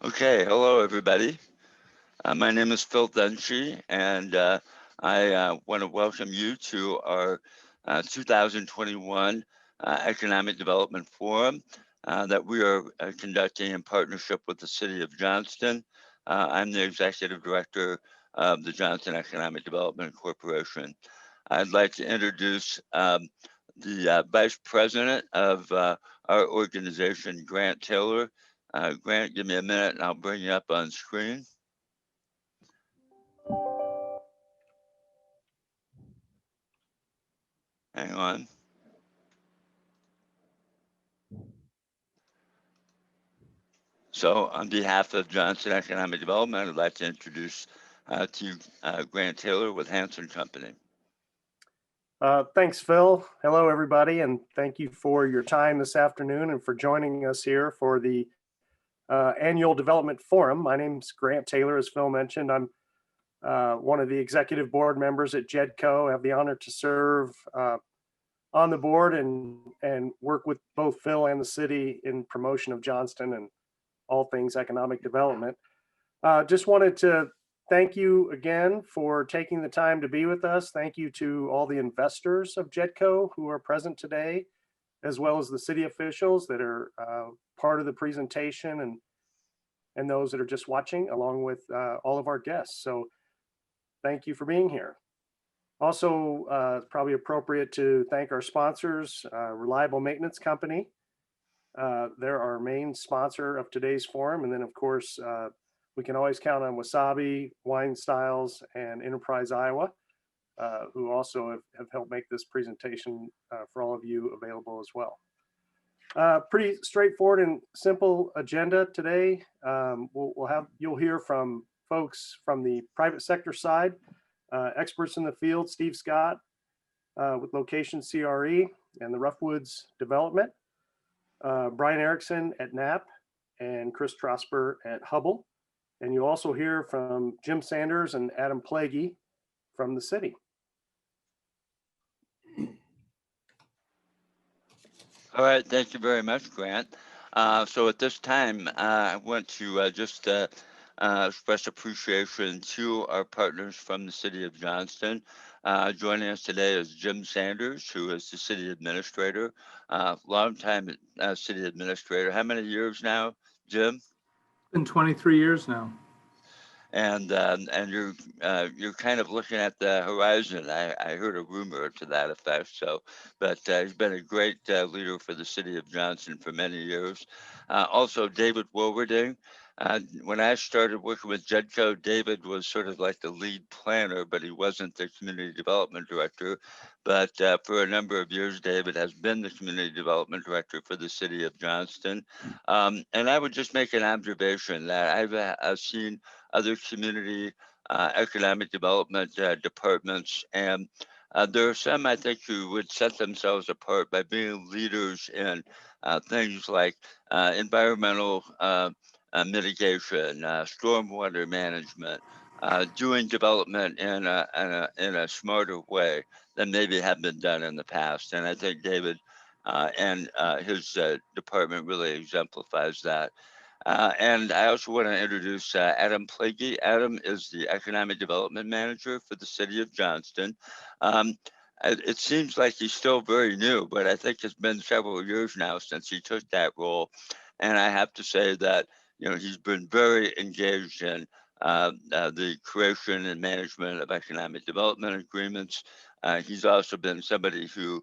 Okay, hello everybody. My name is Phil Dunshee, and I want to welcome you to our 2021 Economic Development Forum that we are conducting in partnership with the City of Johnston. I'm the Executive Director of the Johnston Economic Development Corporation. I'd like to introduce the Vice President of our organization, Grant Taylor. Grant, give me a minute and I'll bring you up on screen. Hang on. So on behalf of Johnston Economic Development, I'd like to introduce to you Grant Taylor with Hanson Company. Thanks, Phil. Hello, everybody, and thank you for your time this afternoon and for joining us here for the Annual Development Forum. My name's Grant Taylor, as Phil mentioned. I'm one of the executive board members at JEDCO. I have the honor to serve on the board and work with both Phil and the city in promotion of Johnston and all things economic development. Just wanted to thank you again for taking the time to be with us. Thank you to all the investors of JEDCO who are present today, as well as the city officials that are part of the presentation and those that are just watching, along with all of our guests. So thank you for being here. Also, probably appropriate to thank our sponsors, Reliable Maintenance Company. They're our main sponsor of today's forum. And then, of course, we can always count on Wasabi, Wine Styles, and Enterprise Iowa, who also have helped make this presentation for all of you available as well. Pretty straightforward and simple agenda today. You'll hear from folks from the private sector side, experts in the field, Steve Scott with Location CRE and the Ruffwoods development, Brian Erickson at NAP, and Chris Trasper at Hubble. And you'll also hear from Jim Sanders and Adam Plaguey from the city. All right, thank you very much, Grant. So at this time, I want to just express appreciation to our partners from the City of Johnston. Joining us today is Jim Sanders, who is the city administrator, longtime city administrator. How many years now, Jim? Been 23 years now. And you're kind of looking at the horizon. I heard a rumor to that effect. So, but he's been a great leader for the city of Johnston for many years. Also, David Wilberding. When I started working with JEDCO, David was sort of like the lead planner, but he wasn't the community development director. But for a number of years, David has been the community development director for the city of Johnston. And I would just make an observation that I've seen other community economic development departments, and there are some, I think, who would set themselves apart by being leaders in things like environmental mitigation, stormwater management, doing development in a smarter way than maybe have been done in the past. And I think David and his department really exemplifies that. And I also want to introduce Adam Plaguey. Adam is the Economic Development Manager for the City of Johnston. It seems like he's still very new, but I think it's been several years now since he took that role. And I have to say that, you know, he's been very engaged in the creation and management of economic development agreements. He's also been somebody who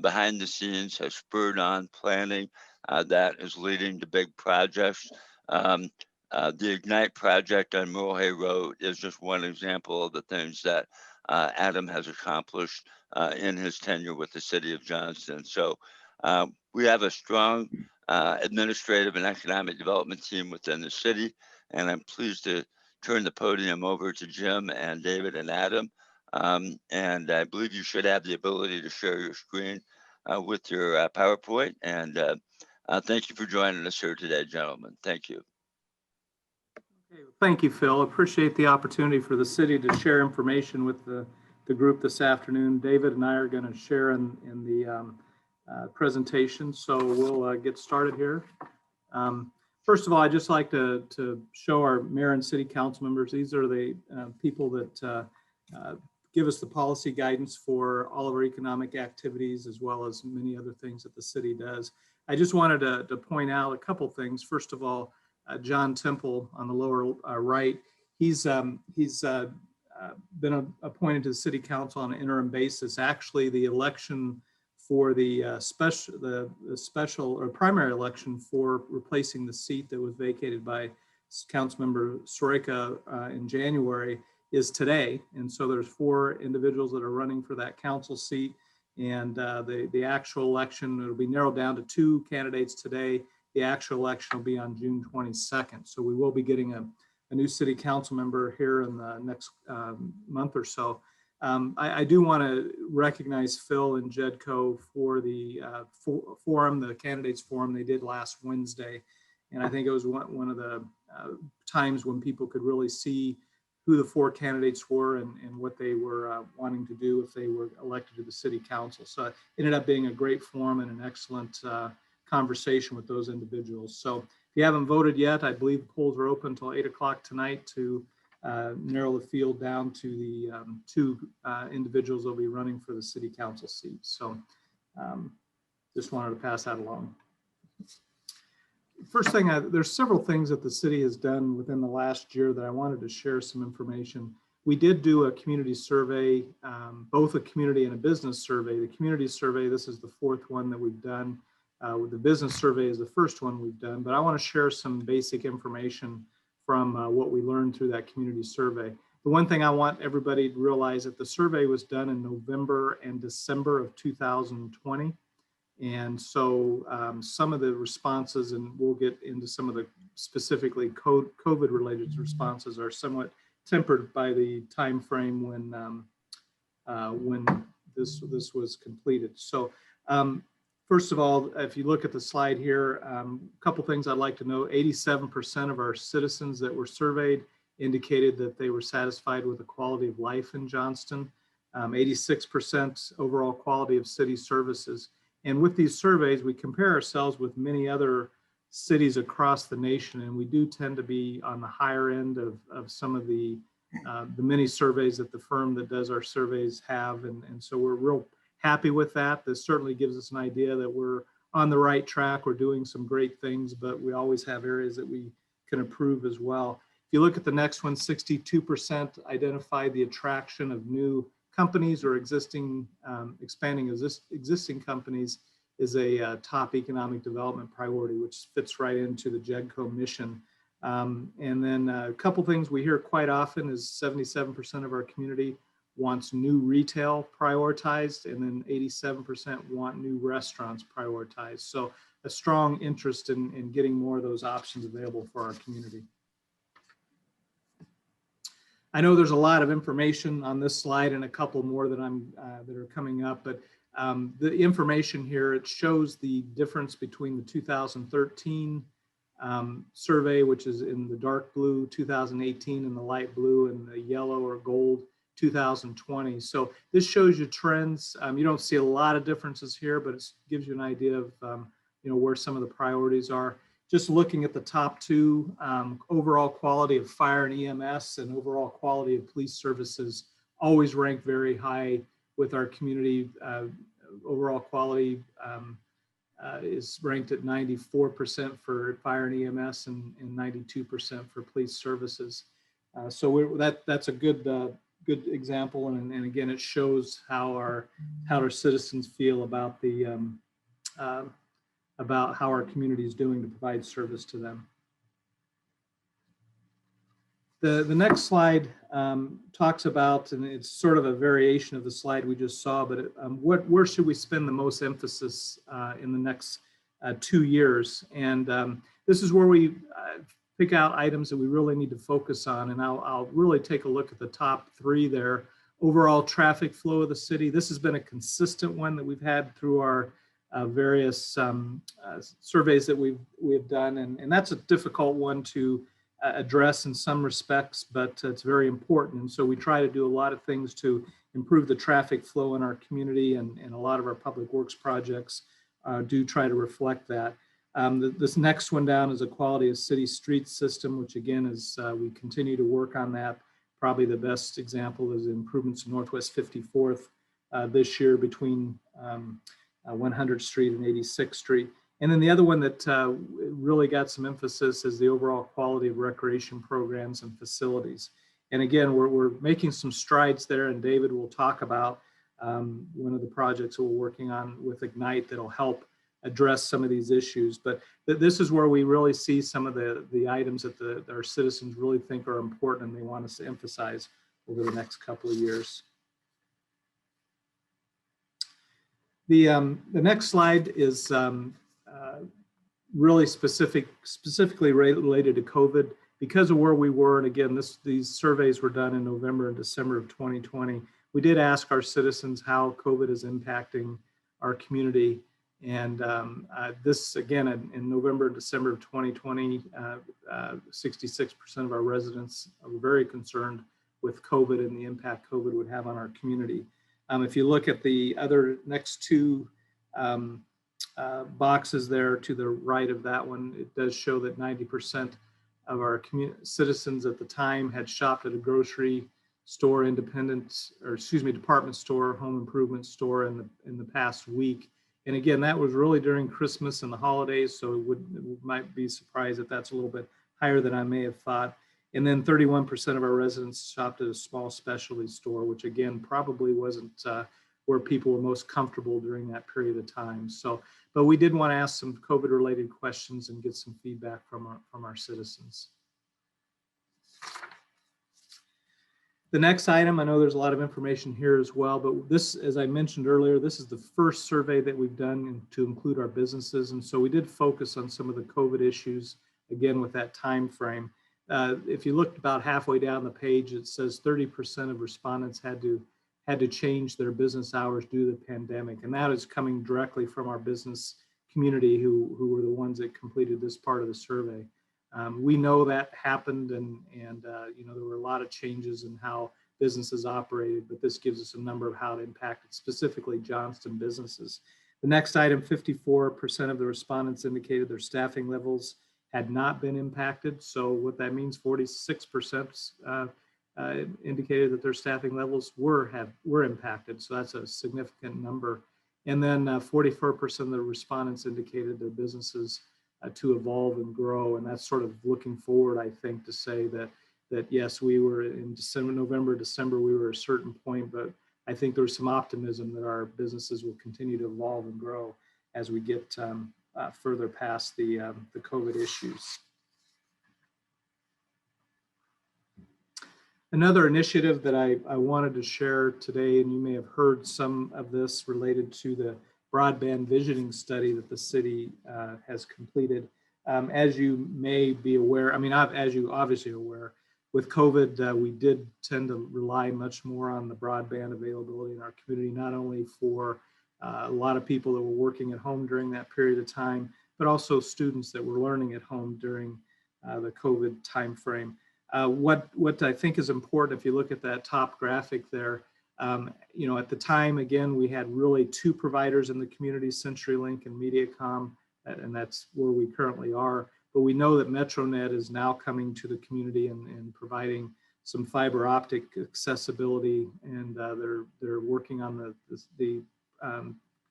behind the scenes has spurred on planning that is leading to big projects. The Ignite project on Merle Road is just one example of the things that Adam has accomplished in his tenure with the City of Johnston. So we have a strong administrative and economic development team within the city, and I'm pleased to turn the podium over to Jim and David and Adam. And I believe you should have the ability to share your screen with your PowerPoint. And thank you for joining us here today, gentlemen. Thank you. Okay, thank you, Phil. Appreciate the opportunity for the city to share information with the group this afternoon. David and I are going to share in the presentation, so we'll get started here. First of all, I'd just like to show our mayor and city council members. These are the people that give us the policy guidance for all of our economic activities, as well as many other things that the city does. I just wanted to point out a couple things. First of all, John Temple on the lower right, he's been appointed to the city council on an interim basis. Actually, the election for the special or primary election for replacing the seat that was vacated by Councilmember Soroka in January is today. And so there's 4 individuals that are running for that council seat. And the actual election, it'll be narrowed down to 2 candidates today. The actual election will be on June 22nd. So we will be getting a new city council member here in the next month or so. I do want to recognize Phil and Jedco for the forum, the candidates forum they did last Wednesday. And I think it was one of the times when people could really see who the 4 candidates were and what they were wanting to do if they were elected to the city council. So it ended up being a great forum and an excellent conversation with those individuals. So if you haven't voted yet, I believe the polls are open until 8 o'clock tonight to narrow the field down to the 2 individuals that will be running for the city council seat. So just wanted to pass that along. First thing, there's several things that the city has done within the last year that I wanted to share some information. We did do a community survey, both a community and a business survey. The community survey, this is the 4th one that we've done. The business survey is the first one we've done, but I want to share some basic information from what we learned through that community survey. The one thing I want everybody to realize that the survey was done in November and December of 2020. And so some of the responses, and we'll get into some of the specifically COVID related responses, are somewhat tempered by the time frame when this was completed. So first of all, if you look at the slide here, a couple things I'd like to know. 87% of our citizens that were surveyed indicated that they were satisfied with the quality of life in Johnston. 86% overall quality of city services. And with these surveys, we compare ourselves with many other cities across the nation, and we do tend to be on the higher end of some of the many surveys that the firm that does our surveys have. And so we're real happy with that. This certainly gives us an idea that we're on the right track. We're doing some great things, but we always have areas that we can improve as well. If you look at the next one, 62% identified the attraction of new companies or expanding existing companies is a top economic development priority, which fits right into the JEDCO mission. And then a couple things we hear quite often is 77% of our community wants new retail prioritized, and then 87% want new restaurants prioritized. So a strong interest in getting more of those options available for our community. I know there's a lot of information on this slide and a couple more that that are coming up, but the information here, it shows the difference between the 2013 survey, which is in the dark blue, 2018 in the light blue, and the yellow or gold 2020. So this shows you trends. You don't see a lot of differences here, but it gives you an idea of where some of the priorities are. Just looking at the top 2, overall quality of fire and EMS and overall quality of police services always rank very high with our community. Overall quality is ranked at 94% for fire and EMS and 92% for police services. So that's a good example, and again, it shows how our citizens feel about about how our community is doing to provide service to them. The next slide talks about, and it's sort of a variation of the slide we just saw, but where should we spend the most emphasis in the next 2 years? And this is where we pick out items that we really need to focus on. And I'll really take a look at the top 3 there. Overall traffic flow of the city. This has been a consistent one that we've had through our various surveys that we've done, and that's a difficult one to address in some respects, but it's very important. And so we try to do a lot of things to improve the traffic flow in our community, and a lot of our public works projects do try to reflect that. This next one down is a quality of city streets system, which again is we continue to work on that. Probably the best example is improvements to Northwest 54th this year between 100th Street and 86th Street. And then the other one that really got some emphasis is the overall quality of recreation programs and facilities. And again, we're making some strides there, and David will talk about one of the projects we're working on with Ignite that'll help address some of these issues. But this is where we really see some of the items that our citizens really think are important and they want us to emphasize over the next couple of years. The next slide is really specifically related to COVID. Because of where we were, and again, these surveys were done in November and December of 2020, we did ask our citizens how COVID is impacting our community. And this, again, in November and December of 2020, 66% of our residents were very concerned with COVID and the impact COVID would have on our community. If you look at the other next two boxes there to the right of that one, it does show that 90% of our citizens at the time had shopped at a grocery store, department store, home improvement store in the past week. And again, that was really during Christmas and the holidays, so we might be surprised that that's a little bit higher than I may have thought. And then 31% of our residents shopped at a small specialty store, which again probably wasn't where people were most comfortable during that period of time. So, but we did want to ask some COVID-related questions and get some feedback from our citizens. The next item, I know there's a lot of information here as well, but this, as I mentioned earlier, this is the first survey that we've done to include our businesses. And so we did focus on some of the COVID issues, again, with that time frame. If you look about halfway down the page, it says 30% of respondents had to change their business hours due to the pandemic. And that is coming directly from our business community who were the ones that completed this part of the survey. We know that happened, and you know, there were a lot of changes in how businesses operated, but this gives us a number of how it impacted specifically Johnston businesses. The next item, 54% of the respondents indicated their staffing levels had not been impacted. So what that means, 46% indicated that their staffing levels were impacted. So that's a significant number. And then 44% of the respondents indicated their businesses to evolve and grow. And that's sort of looking forward, I think, to say that yes, we were in November, December, we were at a certain point, but I think there's some optimism that our businesses will continue to evolve and grow as we get further past the COVID issues. Another initiative that I wanted to share today, and you may have heard some of this related to the broadband visioning study that the city has completed. As you may be aware, I mean, as you obviously are aware, with COVID, we did tend to rely much more on the broadband availability in our community, not only for a lot of people that were working at home during that period of time, but also students that were learning at home during the COVID timeframe. What I think is important, if you look at that top graphic there, you know, at the time, again, we had really two providers in the community, CenturyLink and Mediacom, and that's where we currently are. But we know that MetroNet is now coming to the community and providing some fiber optic accessibility, and they're working on the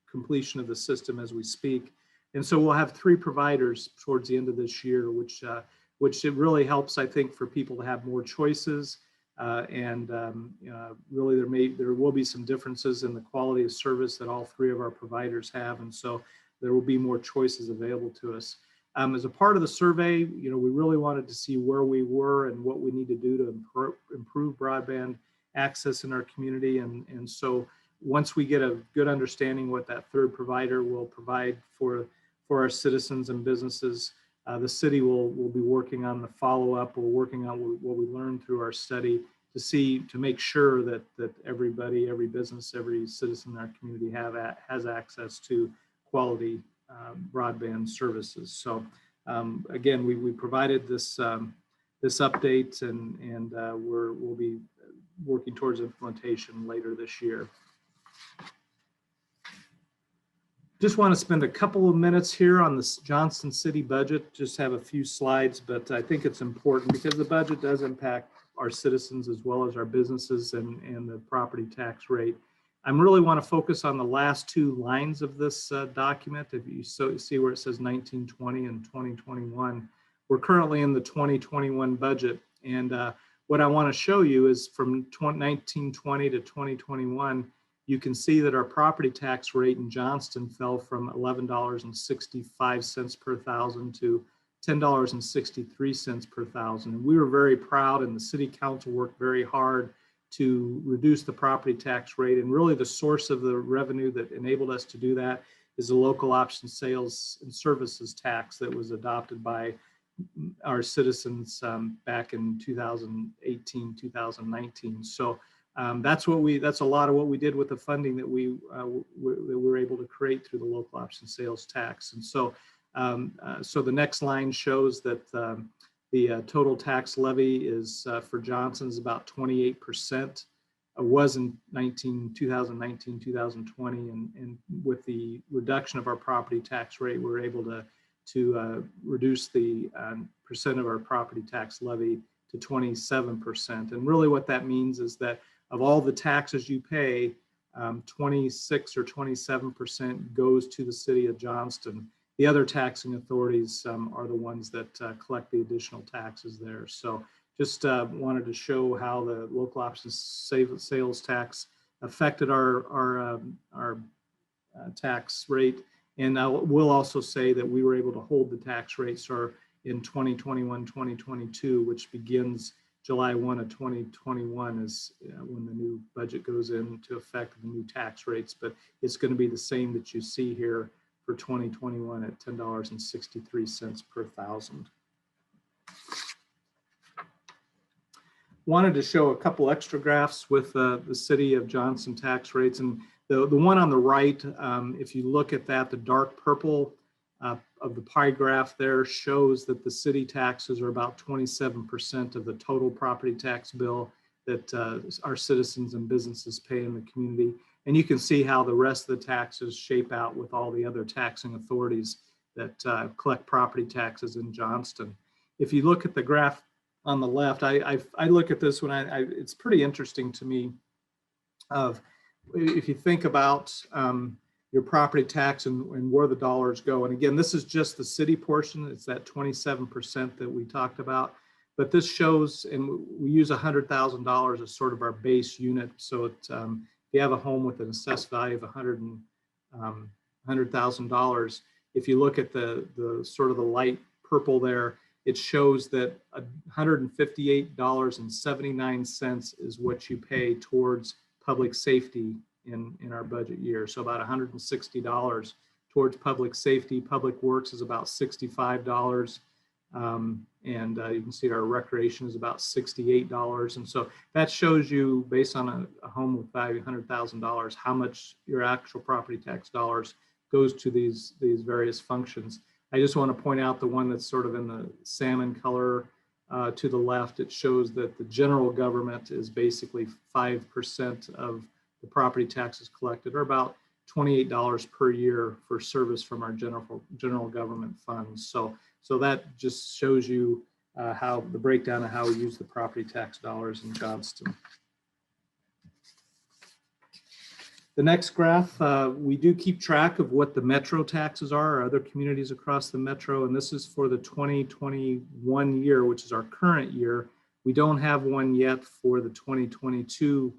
completion of the system as we speak. And so we'll have three providers towards the end of this year, which it really helps, I think, for people to have more choices. Really there will be some differences in the quality of service that all three of our providers have. And so there will be more choices available to us. As a part of the survey, you know, we really wanted to see where we were and what we need to do to improve broadband access in our community. And so once we get a good understanding what that third provider will provide for our citizens and businesses, the city will be working on the follow-up. We're working on what we learned through our study to make sure that everybody, every business, every citizen in our community has access to quality broadband services. So again, we provided this update, and we'll be working towards implementation later this year. Just want to spend a couple of minutes here on this Johnston City budget. Just have a few slides, but I think it's important because the budget does impact our citizens as well as our businesses and the property tax rate. I really want to focus on the last two lines of this document. If you see where it says 1920 and 2021, we're currently in the 2021 budget. And what I want to show you is from 1920 to 2021, you can see that our property tax rate in Johnston fell from $11.65 per thousand to $10.63 per thousand. And we were very proud, and the city council worked very hard to reduce the property tax rate. And really the source of the revenue that enabled us to do that is the local option sales and services tax that was adopted by our citizens back in 2018, 2019. So that's a lot of what we did with the funding that we were able to create through the local option sales tax. And so so the next line shows that the total tax levy is for Johnston is about 28%. Was in 2019, 2020, and with the reduction of our property tax rate, we were able to reduce the percent of our property tax levy to 27%. And really what that means is that of all the taxes you pay, 26 or 27% goes to the city of Johnston. The other taxing authorities are the ones that collect the additional taxes there. So just wanted to show how the local option sales tax affected our tax rate. And we'll also say that we were able to hold the tax rates in 2021, 2022, which begins July 1 of 2021 is when the new budget goes into effect, the new tax rates, but it's going to be the same that you see here for 2021 at $10.63 per thousand. Wanted to show a couple extra graphs with the City of Johnston tax rates. And the one on the right, if you look at that, the dark purple of the pie graph there shows that the city taxes are about 27% of the total property tax bill that our citizens and businesses pay in the community. And you can see how the rest of the taxes shape out with all the other taxing authorities that collect property taxes in Johnston. If you look at the graph on the left, I look at this when it's pretty interesting to me. If you think about your property tax and where the dollars go. And again, this is just the city portion. It's that 27% that we talked about. But this shows, and we use $100,000 as sort of our base unit. So if you have a home with an assessed value of $100,000, if you look at the sort of the light purple there, it shows that $158.79 is what you pay towards public safety in our budget year. So about $160 towards public safety. Public works is about $65. And you can see our recreation is about $68. And so that shows you, based on a home with value of $100,000, how much your actual property tax dollars goes to these various functions. I just want to point out the one that's sort of in the salmon color to the left. It shows that the general government is basically 5% of the property taxes collected, or about $28 per year for service from our general government funds. So that just shows you how the breakdown of how we use the property tax dollars in Johnston. The next graph, we do keep track of what the metro taxes are, or other communities across the metro, and this is for the 2021 year, which is our current year. We don't have one yet for the 2022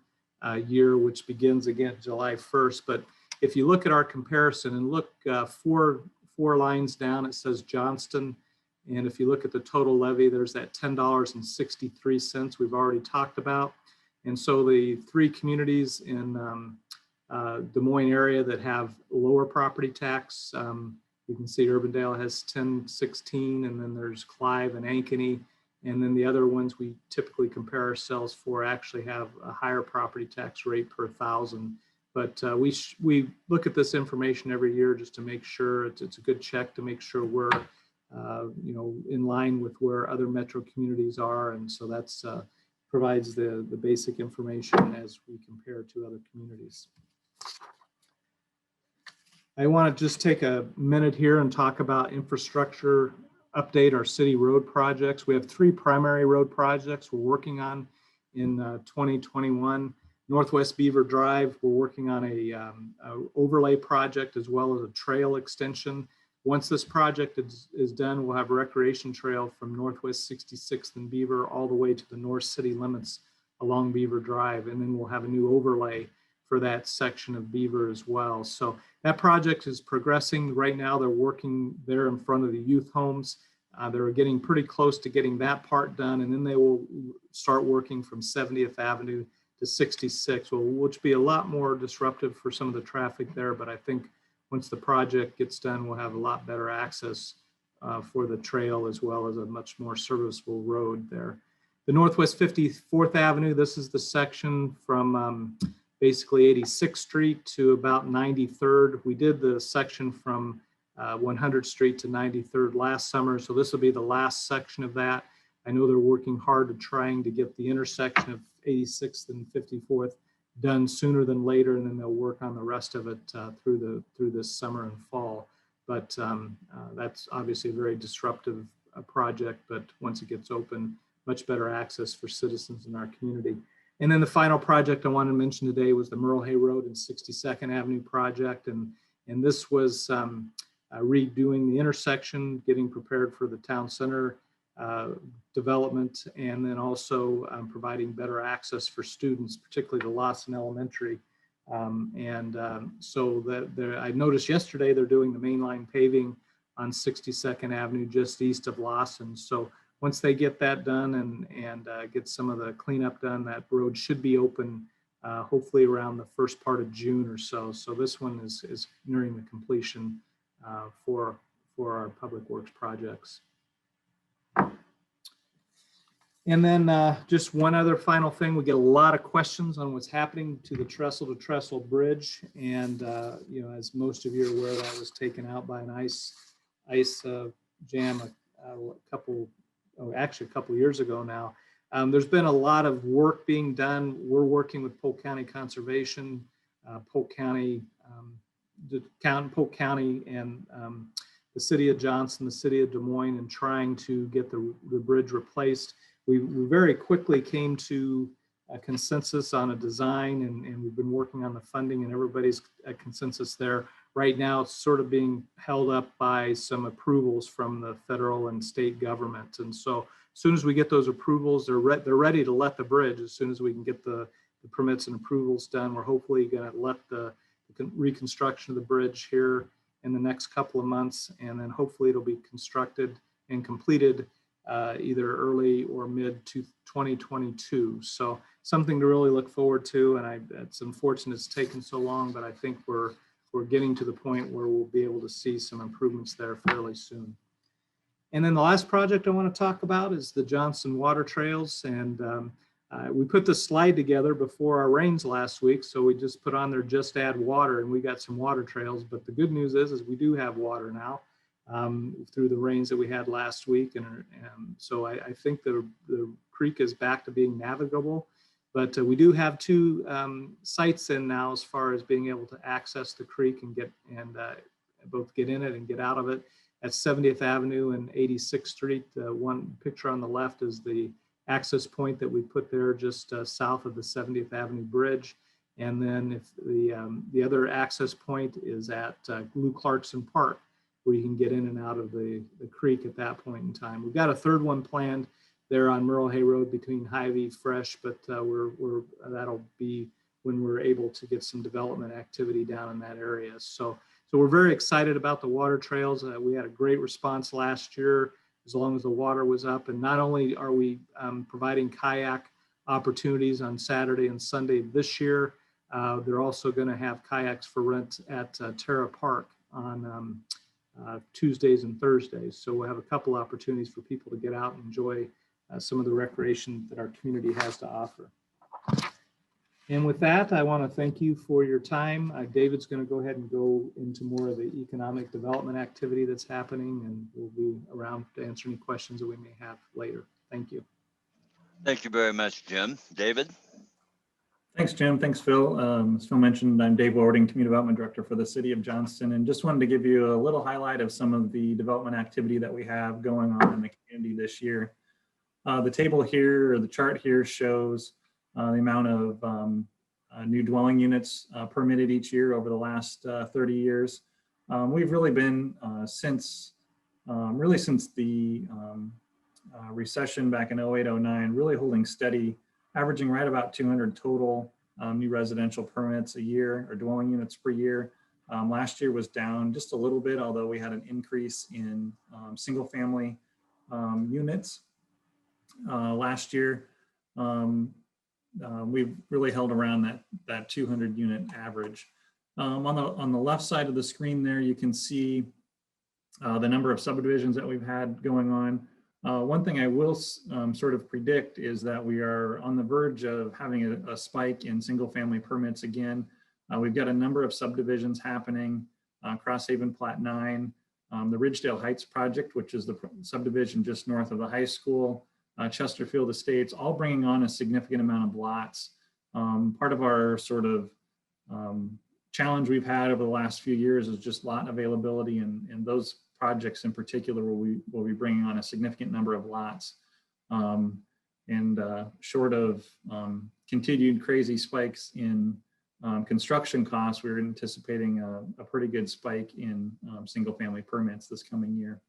year, which begins again July 1st. But if you look at our comparison and look four lines down, it says Johnston. And if you look at the total levy, there's that $10.63 we've already talked about. And so the three communities in Des Moines area that have lower property tax, you can see Urbandale has 1016, and then there's Clive and Ankeny. And then the other ones we typically compare ourselves for actually have a higher property tax rate per thousand. But we look at this information every year just to make sure it's a good check to make sure we're in line with where other metro communities are. And so that's provides the basic information as we compare to other communities. I want to just take a minute here and talk about infrastructure update, our city road projects. We have 3 primary road projects we're working on in 2021. Northwest Beaver Drive, we're working on a overlay project as well as a trail extension. Once this project is done, we'll have a recreation trail from Northwest 66th and Beaver all the way to the north city limits along Beaver Drive. And then we'll have a new overlay for that section of Beaver as well. So that project is progressing. Right now, they're working there in front of the youth homes. They're getting pretty close to getting that part done, and then they will start working from 70th Avenue to 66, which will be a lot more disruptive for some of the traffic there. But I think once the project gets done, we'll have a lot better access for the trail as well as a much more serviceable road there. The Northwest 54th Avenue, this is the section from basically 86th Street to about 93rd. We did the section from 100th Street to 93rd last summer, so this will be the last section of that. I know they're working hard to trying to get the intersection of 86th and 54th done sooner than later, and then they'll work on the rest of it through this summer and fall. But that's obviously a very disruptive project, but once it gets open, much better access for citizens in our community. And then the final project I wanted to mention today was the Merle Road and 62nd Avenue project. And this was redoing the intersection, getting prepared for the town center development, and then also providing better access for students, particularly to Lawson Elementary. So that I noticed yesterday they're doing the mainline paving on 62nd Avenue just east of Lawson. So once they get that done and get some of the cleanup done, that road should be open hopefully around the first part of June or so. So this one is nearing the completion for our public works projects. And then just one other final thing, we get a lot of questions on what's happening to the Trestle to Trestle Bridge. And you know, as most of you are aware, that was taken out by an ice jam a couple years ago now. There's been a lot of work being done. We're working with Polk County Conservation, Polk County and the City of Johnston, the City of Des Moines, and trying to get the bridge replaced. We very quickly came to a consensus on a design, and we've been working on the funding, and everybody's at consensus there. Right now, it's sort of being held up by some approvals from the federal and state government. And so as soon as we get those approvals, they're ready to let the bridge. As soon as we can get the permits and approvals done, we're hopefully going to let the reconstruction of the bridge here in the next couple of months, and then hopefully it'll be constructed and completed either early or mid to 2022. So something to really look forward to. And it's unfortunate it's taken so long, but I think we're getting to the point where we'll be able to see some improvements there fairly soon. And then the last project I want to talk about is the Johnston Water Trails. And we put this slide together before our rains last week. So we just put on there, just add water, and we got some water trails. But the good news is we do have water now through the rains that we had last week. And so I think the creek is back to being navigable. But we do have 2 sites in now as far as being able to access the creek and both get in it and get out of it. At 70th Avenue and 86th Street, one picture on the left is the access point that we put there just south of the 70th Avenue Bridge. And then if the other access point is at Lou Clarkson Park, where you can get in and out of the creek at that point in time. We've got a third one planned there on Merle Road between Hy-Vee Fresh, but that'll be when we're able to get some development activity down in that area. So we're very excited about the water trails. We had a great response last year as long as the water was up. And not only are we providing kayak opportunities on Saturday and Sunday this year, they're also going to have kayaks for rent at Terra Park on Tuesdays and Thursdays. So we'll have a couple opportunities for people to get out and enjoy some of the recreation that our community has to offer. And with that, I want to thank you for your time. David's going to go ahead and go into more of the economic development activity that's happening, and we'll be around to answer any questions that we may have later. Thank you. Thank you very much, Jim. David? Thanks, Jim. Thanks, Phil. As Phil mentioned, I'm Dave Wilberding, Community Development Director for the City of Johnston, and just wanted to give you a little highlight of some of the development activity that we have going on in the community this year. The table here, or the chart here, shows the amount of new dwelling units permitted each year over the last 30 years. We've really been, since the recession back in 08-09, really holding steady, averaging right about 200 total new residential permits a year, or dwelling units per year. Last year was down just a little bit, although we had an increase in single family units. Last year, we've really held around that 200 unit average. On the left side of the screen there, you can see the number of subdivisions that we've had going on. One thing I will sort of predict is that we are on the verge of having a spike in single family permits again. We've got a number of subdivisions happening, Crosshaven Plat 9, the Ridgedale Heights project, which is the subdivision just north of the high school, Chesterfield Estates, all bringing on a significant amount of lots. Part of our sort of challenge we've had over the last few years is just lot availability, and those projects in particular will be bringing on a significant number of lots. Short of continued crazy spikes in construction costs, we're anticipating a pretty good spike in single family permits this coming year.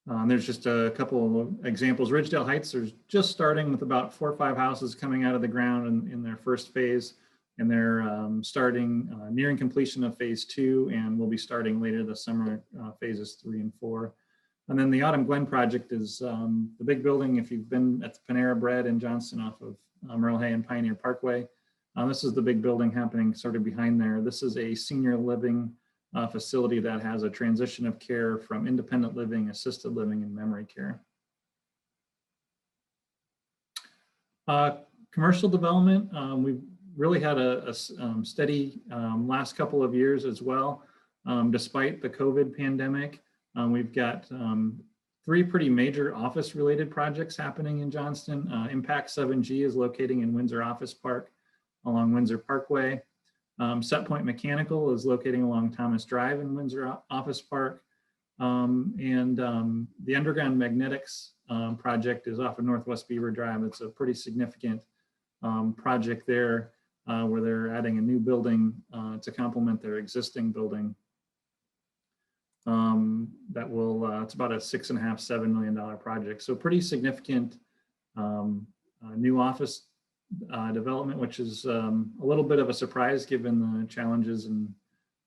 There's just a couple of examples. Ridgedale Heights are just starting with about 4 or 5 houses coming out of the ground in their first phase. And they're nearing completion of phase 2, and we'll be starting later this summer, phases 3 and 4. And then the Autumn Glen project is the big building. If you've been at the Panera Bread in Johnston off of Merle and Pioneer Parkway, this is the big building happening sort of behind there. This is a senior living facility that has a transition of care from independent living, assisted living, and memory care. Commercial development, we've really had a steady last couple of years as well, despite the COVID pandemic. We've got 3 pretty major office related projects happening in Johnston. Impact 7G is locating in Windsor Office Park along Windsor Parkway. Set Point Mechanical is locating along Thomas Drive in Windsor Office Park. The Underground Magnetics project is off of Northwest Beaver Drive. It's a pretty significant project there, where they're adding a new building to complement their existing building. That will, it's about a $6.5–7 million project. So pretty significant new office development, which is a little bit of a surprise given the challenges and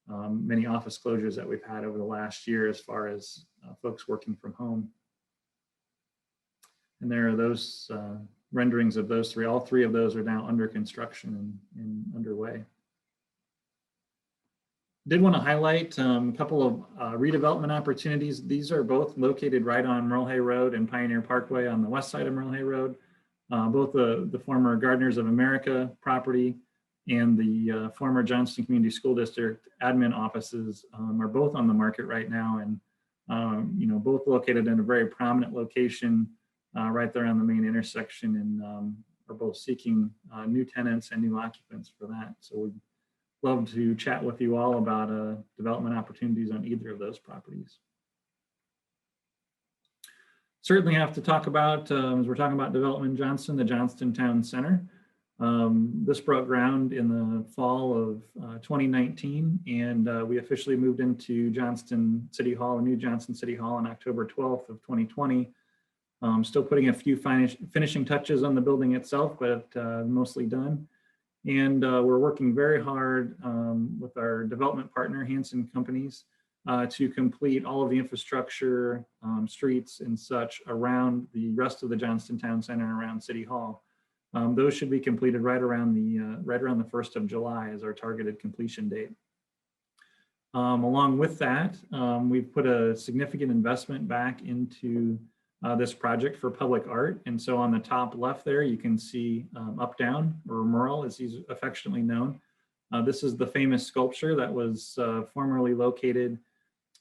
many office closures that we've had over the last year as far as folks working from home. And there are those renderings of those 3. All 3 of those are now under construction and underway. Did want to highlight a couple of redevelopment opportunities. These are both located right on Merle Road and Pioneer Parkway on the west side of Merle Road. Both the former Gardeners of America property and the former Johnston Community School District admin offices are both on the market right now, and both located in a very prominent location right there on the main intersection, and are both seeking new tenants and new occupants for that. So we'd love to chat with you all about development opportunities on either of those properties. Certainly have to talk about, as we're talking about development in Johnston, the Johnston Town Center. This broke ground in the fall of 2019, and we officially moved into Johnston City Hall, the new Johnston City Hall, on October 12th of 2020. Still putting a few finishing touches on the building itself, but mostly done. And we're working very hard with our development partner, Hanson Companies, to complete all of the infrastructure, streets and such around the rest of the Johnston Town Center and around City Hall. Those should be completed right around the 1st of July as our targeted completion date. Along with that, we've put a significant investment back into this project for public art. And so on the top left there, you can see Up Down, or Merle as he's affectionately known. This is the famous sculpture that was formerly located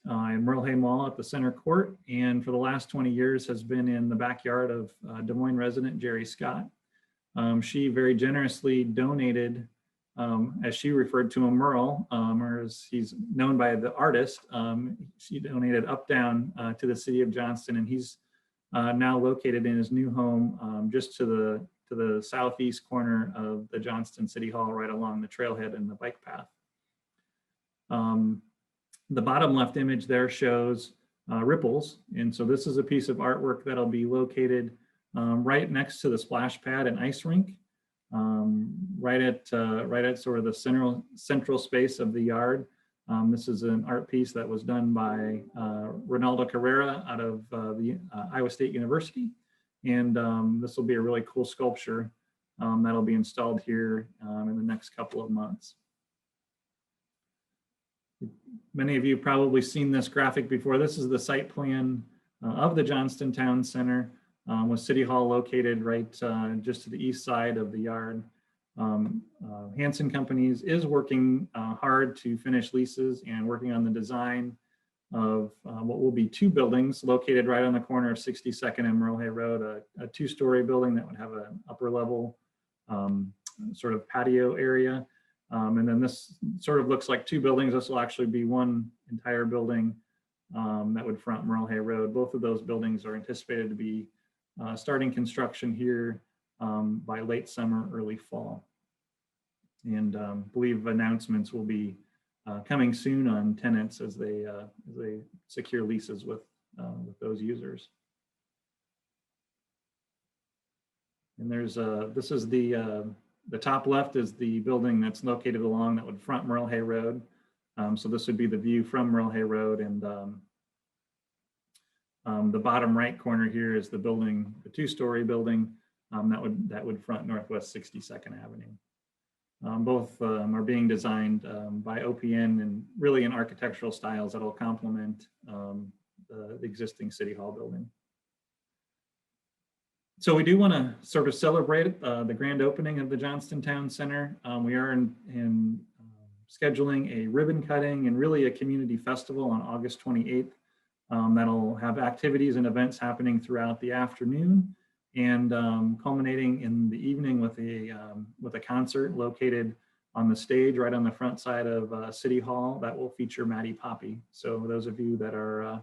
in Merle Mall at the center court, and for the last 20 years has been in the backyard of Des Moines resident Jerry Scott. She very generously donated, as she referred to him, Merle, or as he's known by the artist. She donated Up Down to the City of Johnston, and he's now located in his new home just to the southeast corner of the Johnston City Hall, right along the trailhead and the bike path. The bottom left image there shows ripples, and so this is a piece of artwork that'll be located right next to the splash pad and ice rink, right at sort of the central space of the yard. This is an art piece that was done by Ronaldo Carrera out of the Iowa State University, and this will be a really cool sculpture that'll be installed here in the next couple of months. Many of you probably seen this graphic before. This is the site plan of the Johnston Town Center, with City Hall located right just to the east side of the yard. Hanson Companies is working hard to finish leases and working on the design of what will be 2 buildings located right on the corner of 62nd and Merle Road, a 2-story building that would have an upper level sort of patio area. And then this sort of looks like 2 buildings. This will actually be one entire building that would front Merle Road. Both of those buildings are anticipated to be starting construction here by late summer, early fall. And believe announcements will be coming soon on tenants as they secure leases with those users. And there's this is the top left is the building that's located along that would front Merle Road. So this would be the view from Merle Road, and the bottom right corner here is the building, the 2-story building that would front Northwest 62nd Avenue. Both are being designed by OPN and really in architectural styles that will complement the existing City Hall building. So we do want to sort of celebrate the grand opening of the Johnston Town Center. We are in scheduling a ribbon cutting and really a community festival on August 28th. That'll have activities and events happening throughout the afternoon, and culminating in the evening with a concert located on the stage right on the front side of City Hall that will feature Maddie Poppy. So those of you that are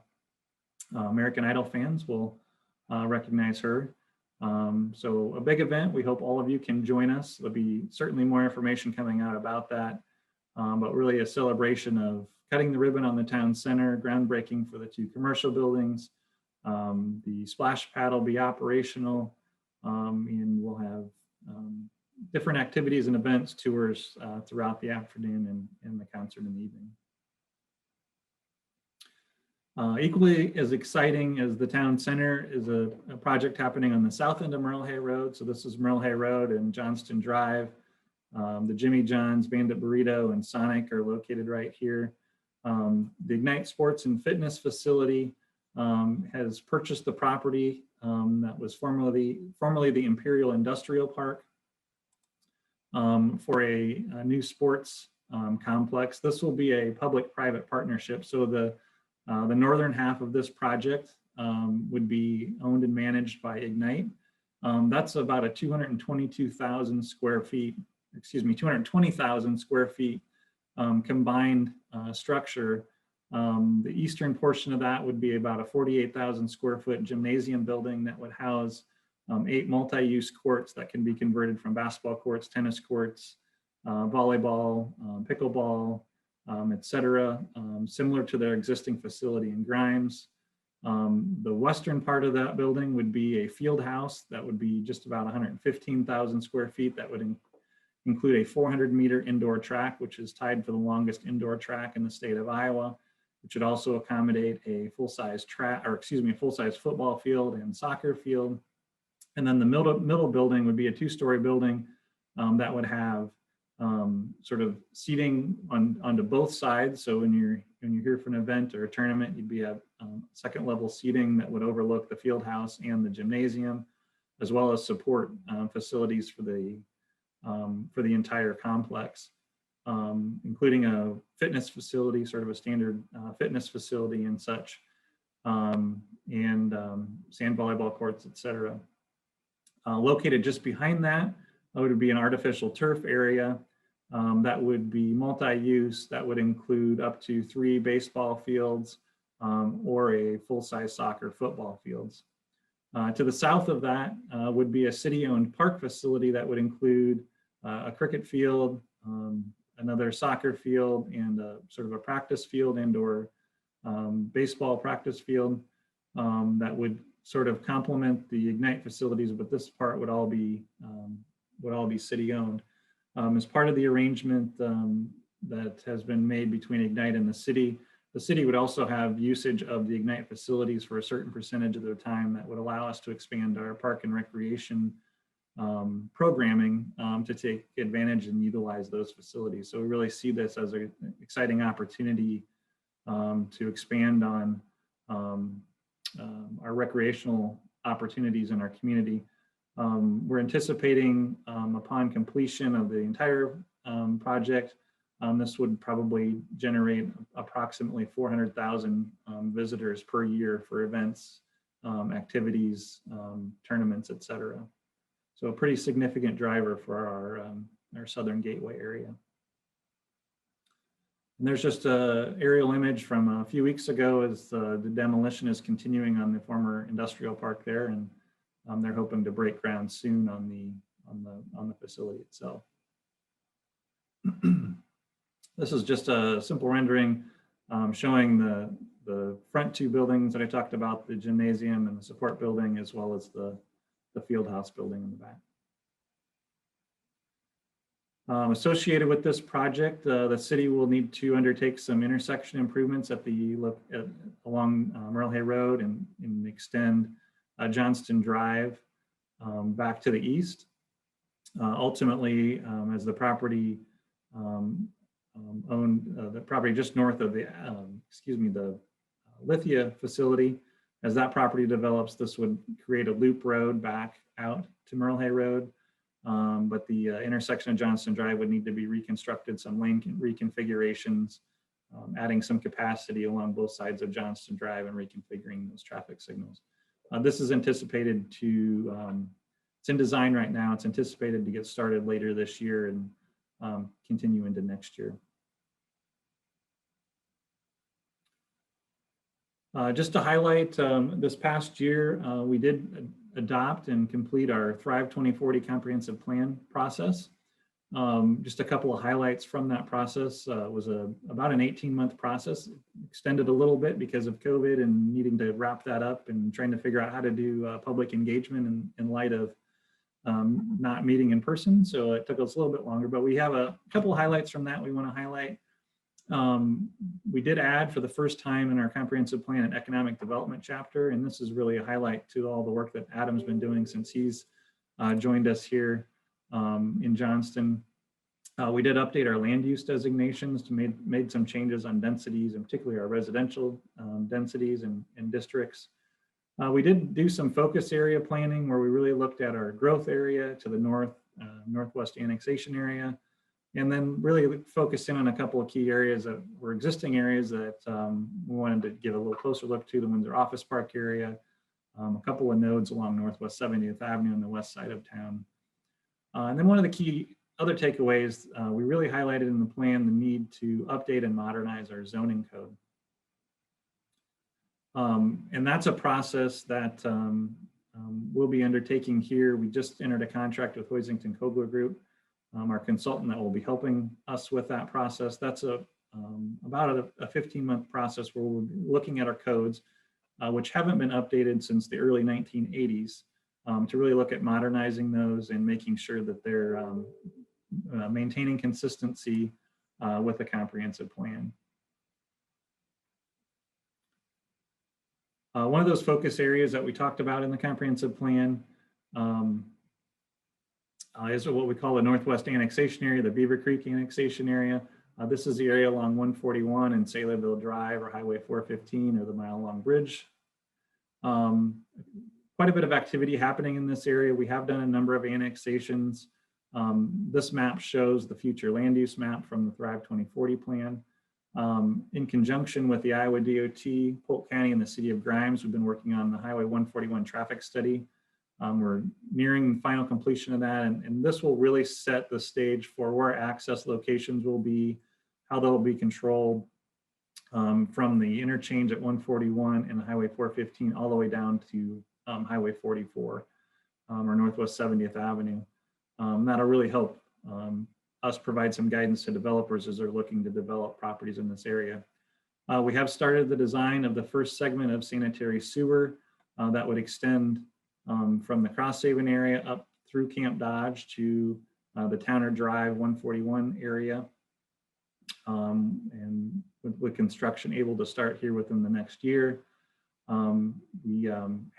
American Idol fans will recognize her. So a big event. We hope all of you can join us. There'll be certainly more information coming out about that, but really a celebration of cutting the ribbon on the town center, groundbreaking for the 2 commercial buildings. The splash pad will be operational, and we'll have different activities and events, tours throughout the afternoon, and the concert in the evening. Equally as exciting as the town center is a project happening on the south end of Merle Road. So this is Merle Road and Johnston Drive. The Jimmy John's, Bandit Burrito, and Sonic are located right here. The Ignite Sports and Fitness facility has purchased the property that was formerly the Imperial Industrial Park for a new sports complex. This will be a public-private partnership. So the northern half of this project would be owned and managed by Ignite. That's about a 220,000 square feet combined structure. The eastern portion of that would be about a 48,000 square foot gymnasium building that would house 8 multi-use courts that can be converted from basketball courts, tennis courts, volleyball, pickleball, etc., similar to their existing facility in Grimes. The western part of that building would be a field house that would be just about 115,000 square feet. That would include a 400-meter indoor track, which is tied for the longest indoor track in the state of Iowa, which would also accommodate a full-size football field and soccer field. And then the middle building would be a 2-story building that would have sort of seating onto both sides. So when you're here for an event or a tournament, you'd be at second level seating that would overlook the field house and the gymnasium, as well as support facilities for the entire complex, including a fitness facility, sort of a standard fitness facility and such, and sand volleyball courts, etc. Located just behind that would be an artificial turf area that would be multi-use. That would include up to 3 baseball fields or a full-size soccer football fields. To the south of that would be a city-owned park facility that would include a cricket field, another soccer field, and a sort of a practice field and/or baseball practice field that would sort of complement the Ignite facilities, but this part would all be city-owned. As part of the arrangement that has been made between Ignite and the city would also have usage of the Ignite facilities for a certain percentage of their time that would allow us to expand our park and recreation programming to take advantage and utilize those facilities. So we really see this as an exciting opportunity to expand on our recreational opportunities in our community. We're anticipating upon completion of the entire project, this would probably generate approximately 400,000 visitors per year for events, activities, tournaments, etc. So a pretty significant driver for our Southern Gateway area. And there's just an aerial image from a few weeks ago as the demolition is continuing on the former industrial park there, and they're hoping to break ground soon on the facility itself. This is just a simple rendering showing the front 2 buildings that I talked about, the gymnasium and the support building, as well as the field house building in the back. Associated with this project, the city will need to undertake some intersection improvements along Merle Hay Road and extend Johnston Drive back to the east. Ultimately, as the property the property just north of the the Lithia facility, as that property develops, this would create a loop road back out to Merle Hay Road. But the intersection of Johnston Drive would need to be reconstructed, some lane reconfigurations, adding some capacity along both sides of Johnston Drive and reconfiguring those traffic signals. This is anticipated to, it's in design right now. It's anticipated to get started later this year and continue into next year. Just to highlight, this past year, we did adopt and complete our Thrive 2040 comprehensive plan process. Just a couple of highlights from that process. It was about an 18-month process, extended a little bit because of COVID and needing to wrap that up and trying to figure out how to do public engagement in light of not meeting in person. So it took us a little bit longer, but we have a couple of highlights from that we want to highlight. We did add for the first time in our comprehensive plan an economic development chapter, and this is really a highlight to all the work that Adam's been doing since he's joined us here in Johnston. We did update our land use designations to made some changes on densities, and particularly our residential densities and districts. We did do some focus area planning where we really looked at our growth area to the north, northwest annexation area, and then really focused in on a couple of key areas that were existing areas that we wanted to give a little closer look to, the Windsor Office Park area, a couple of nodes along Northwest 70th Avenue on the west side of town. And then one of the key other takeaways, we really highlighted in the plan the need to update and modernize our zoning code. And that's a process that we'll be undertaking here. We just entered a contract with Hoisington Kogler Group, our consultant that will be helping us with that process. That's about a 15-month process where we're looking at our codes, which haven't been updated since the early 1980s, to really look at modernizing those and making sure that they're maintaining consistency with a comprehensive plan. One of those focus areas that we talked about in the comprehensive plan is what we call the Northwest Annexation area, the Beaver Creek Annexation area. This is the area along 141 and Saylorville Drive or Highway 415 or the mile-long bridge. Quite a bit of activity happening in this area. We have done a number of annexations. This map shows the future land use map from the Thrive 2040 plan. In conjunction with the Iowa DOT, Polk County, and the City of Grimes, we've been working on the Highway 141 traffic study. We're nearing final completion of that, and this will really set the stage for where access locations will be, how they'll be controlled from the interchange at 141 and Highway 415 all the way down to Highway 44 or Northwest 70th Avenue. That'll really help us provide some guidance to developers as they're looking to develop properties in this area. We have started the design of the first segment of sanitary sewer that would extend from the Cross Haven area up through Camp Dodge to the Towner Drive 141 area. And with construction able to start here within the next year. We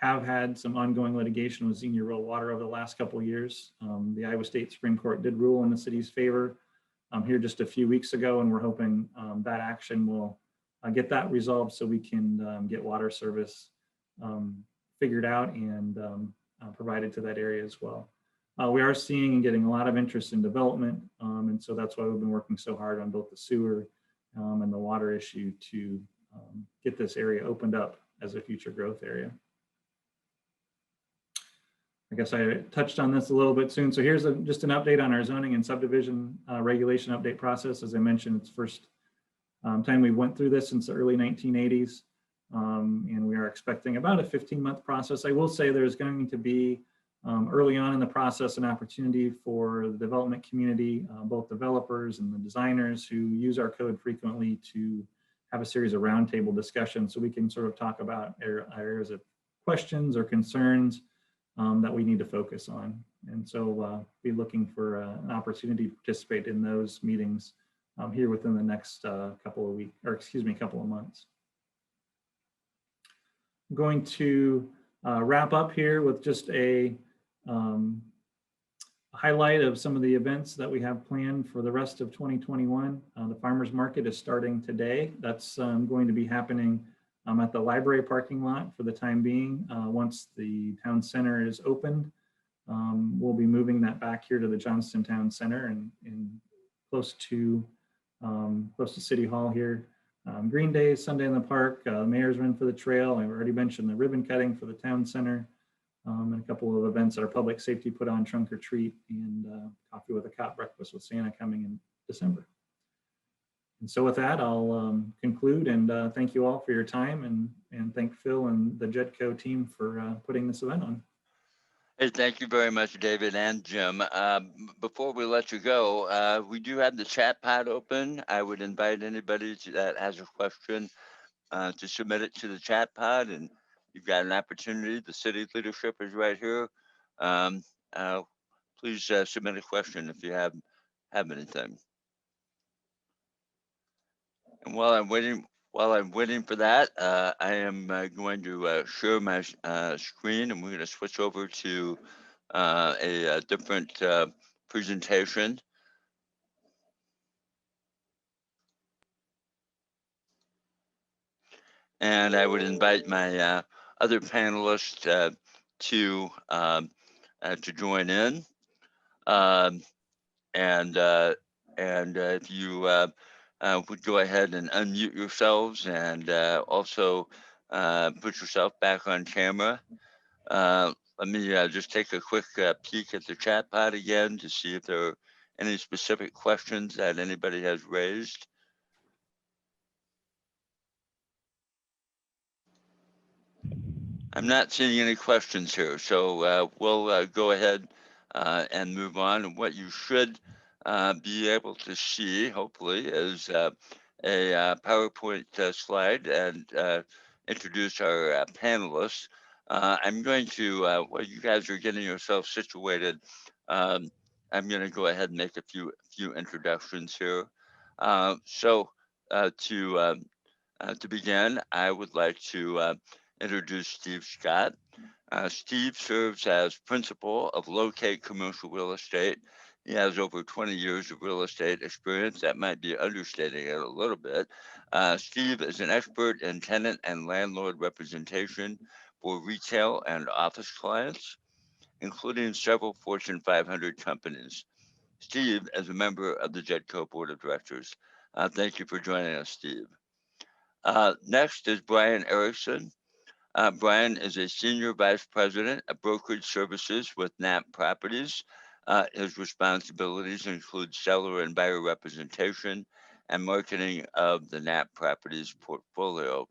have had some ongoing litigation with Senior Rural Water over the last couple of years. The Iowa State Supreme Court did rule in the city's favor here just a few weeks ago, and we're hoping that action will get that resolved so we can get water service figured out and provided to that area as well. We are seeing and getting a lot of interest in development, and so that's why we've been working so hard on both the sewer and the water issue to get this area opened up as a future growth area. I guess I touched on this a little bit soon. So here's just an update on our zoning and subdivision regulation update process. As I mentioned, it's first time we went through this since the early 1980s, and we are expecting about a 15-month process. I will say there's going to be early on in the process an opportunity for the development community, both developers and the designers who use our code frequently, to have a series of roundtable discussions so we can sort of talk about areas of questions or concerns that we need to focus on. And so be looking for an opportunity to participate in those meetings here within the next couple of weeks, or excuse me, couple of months. I'm going to wrap up here with just a highlight of some of the events that we have planned for the rest of 2021. The farmers market is starting today. That's going to be happening at the library parking lot for the time being. Once the town center is opened, we'll be moving that back here to the Johnston Town Center and close to City Hall here. Green Day, Sunday in the Park, Mayor's Run for the Trail. I've already mentioned the ribbon cutting for the town center. And a couple of events that our public safety put on, Trunk or Treat and Coffee with a Cop, Breakfast with Santa, coming in December. And so with that, I'll conclude and thank you all for your time, and thank Phil and the Jedco team for putting this event on. Hey, thank you very much, David and Jim. Before we let you go, we do have the chat pod open. I would invite anybody that has a question to submit it to the chat pod, and you've got an opportunity. The city leadership is right here. Please submit a question if you have anything. And while I'm waiting for that, I am going to share my screen, and we're going to switch over to a different presentation. And I would invite my other panelists to join in. And if you would go ahead and unmute yourselves, and also put yourself back on camera. Let me just take a quick peek at the chat pod again to see if there are any specific questions that anybody has raised. I'm not seeing any questions here, so we'll go ahead and move on. And what you should be able to see, hopefully, is a PowerPoint slide and introduce our panelists. I'm going to, while you guys are getting yourselves situated, I'm going to go ahead and make a few introductions here. So to begin, I would like to introduce Steve Scott. Steve serves as principal of Locate Commercial Real Estate. He has over 20 years of real estate experience. That might be understating it a little bit. Steve is an expert in tenant and landlord representation for retail and office clients, including several Fortune 500 companies. Steve is a member of the Jedco Board of Directors. Thank you for joining us, Steve. Next is Brian Erickson. Brian is a Senior Vice President of Brokerage Services with Knapp Properties. His responsibilities include seller and buyer representation and marketing of the Knapp Properties portfolio.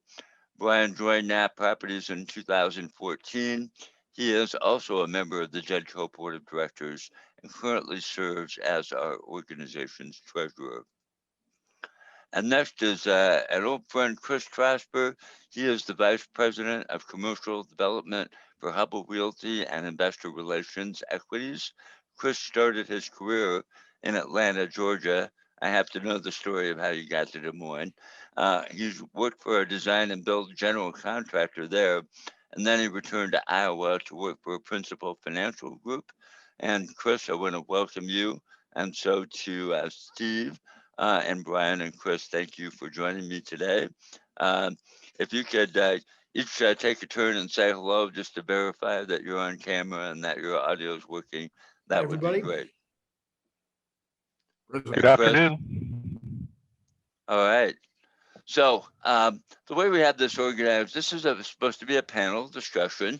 Brian joined Knapp Properties in 2014. He is also a member of the Judge Hope Board of Directors and currently serves as our organization's treasurer. And next is an old friend, Chris Trasper. He is the Vice President of Commercial Development for Hubble Realty and Investor Relations Equities. Chris started his career in Atlanta, Georgia. I have to know the story of how you got to Des Moines. He's worked for a design and build general contractor there, and then he returned to Iowa to work for a principal financial group. And Chris, I want to welcome you, and so to Steve. And Brian and Chris, thank you for joining me today. If you could each take a turn and say hello just to verify that you're on camera and that your audio is working, that would be great. Good afternoon. All right. So the way we have this organized, this is supposed to be a panel discussion.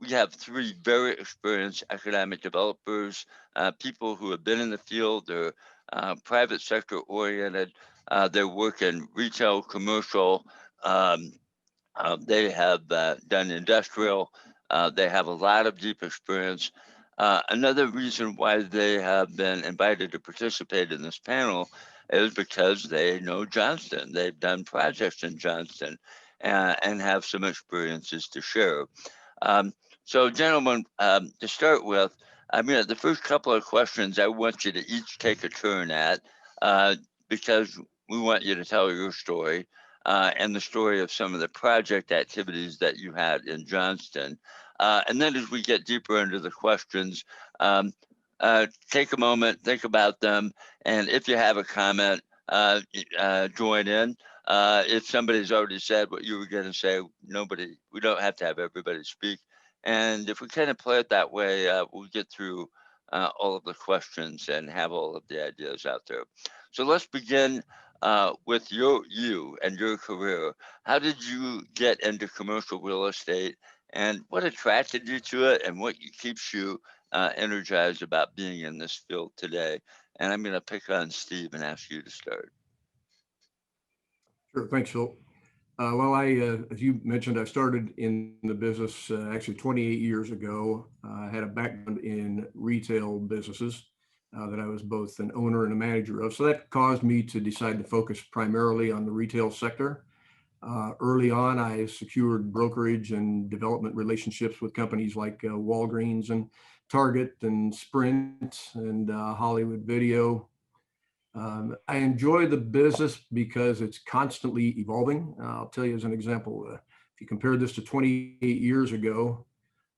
We have three very experienced economic developers, people who have been in the field. They're private sector oriented. They work in retail, commercial. They have done industrial. They have a lot of deep experience. Another reason why they have been invited to participate in this panel is because they know Johnston. They've done projects in Johnston and have some experiences to share. So gentlemen, to start with, I mean, the first couple of questions I want you to each take a turn at because we want you to tell your story and the story of some of the project activities that you had in Johnston. And then as we get deeper into the questions, take a moment, think about them, and if you have a comment, join in. If somebody's already said what you were going to say, we don't have to have everybody speak. And if we kind of play it that way, we'll get through all of the questions and have all of the ideas out there. So let's begin with you and your career. How did you get into commercial real estate, and what attracted you to it, and what keeps you energized about being in this field today? And I'm going to pick on Steve and ask you to start. Sure, thanks, Phil. Well, as you mentioned, I started in the business actually 28 years ago. I had a background in retail businesses that I was both an owner and a manager of. So that caused me to decide to focus primarily on the retail sector. Early on, I secured brokerage and development relationships with companies like Walgreens and Target and Sprint and Hollywood Video. I enjoy the business because it's constantly evolving. I'll tell you as an example, if you compare this to 28 years ago,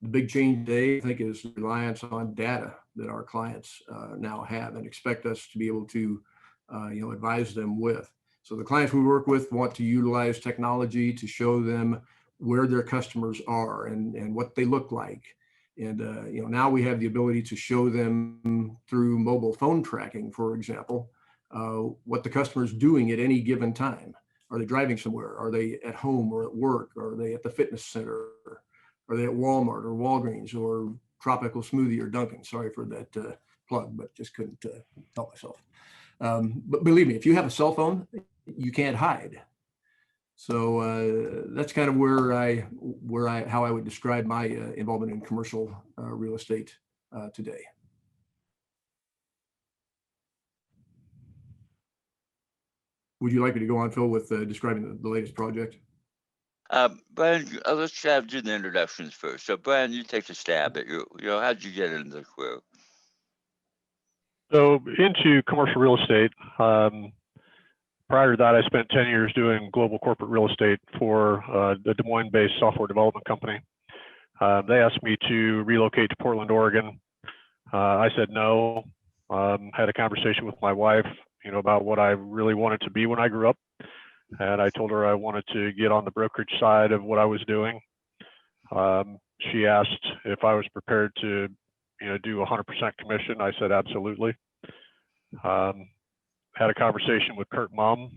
the big change today, I think, is reliance on data that our clients now have and expect us to be able to advise them with. So the clients we work with want to utilize technology to show them where their customers are and what they look like. And now we have the ability to show them through mobile phone tracking, for example, what the customer is doing at any given time. Are they driving somewhere? Are they at home or at work? Are they at the fitness center? Are they at Walmart or Walgreens or Tropical Smoothie or Dunkin'? Sorry for that plug, but just couldn't help myself. But believe me, if you have a cell phone, you can't hide. So that's kind of how I would describe my involvement in commercial real estate today. Would you like me to go on, Phil, with describing the latest project? Brian, let's do the introductions first. So Brian, you take a stab at how'd you get into the career? So into commercial real estate. Prior to that, I spent 10 years doing global corporate real estate for the Des Moines-based software development company. They asked me to relocate to Portland, Oregon. I said no. Had a conversation with my wife, about what I really wanted to be when I grew up. And I told her I wanted to get on the brokerage side of what I was doing. She asked if I was prepared to, do 100% commission. I said absolutely. Had a conversation with Kurt Mum,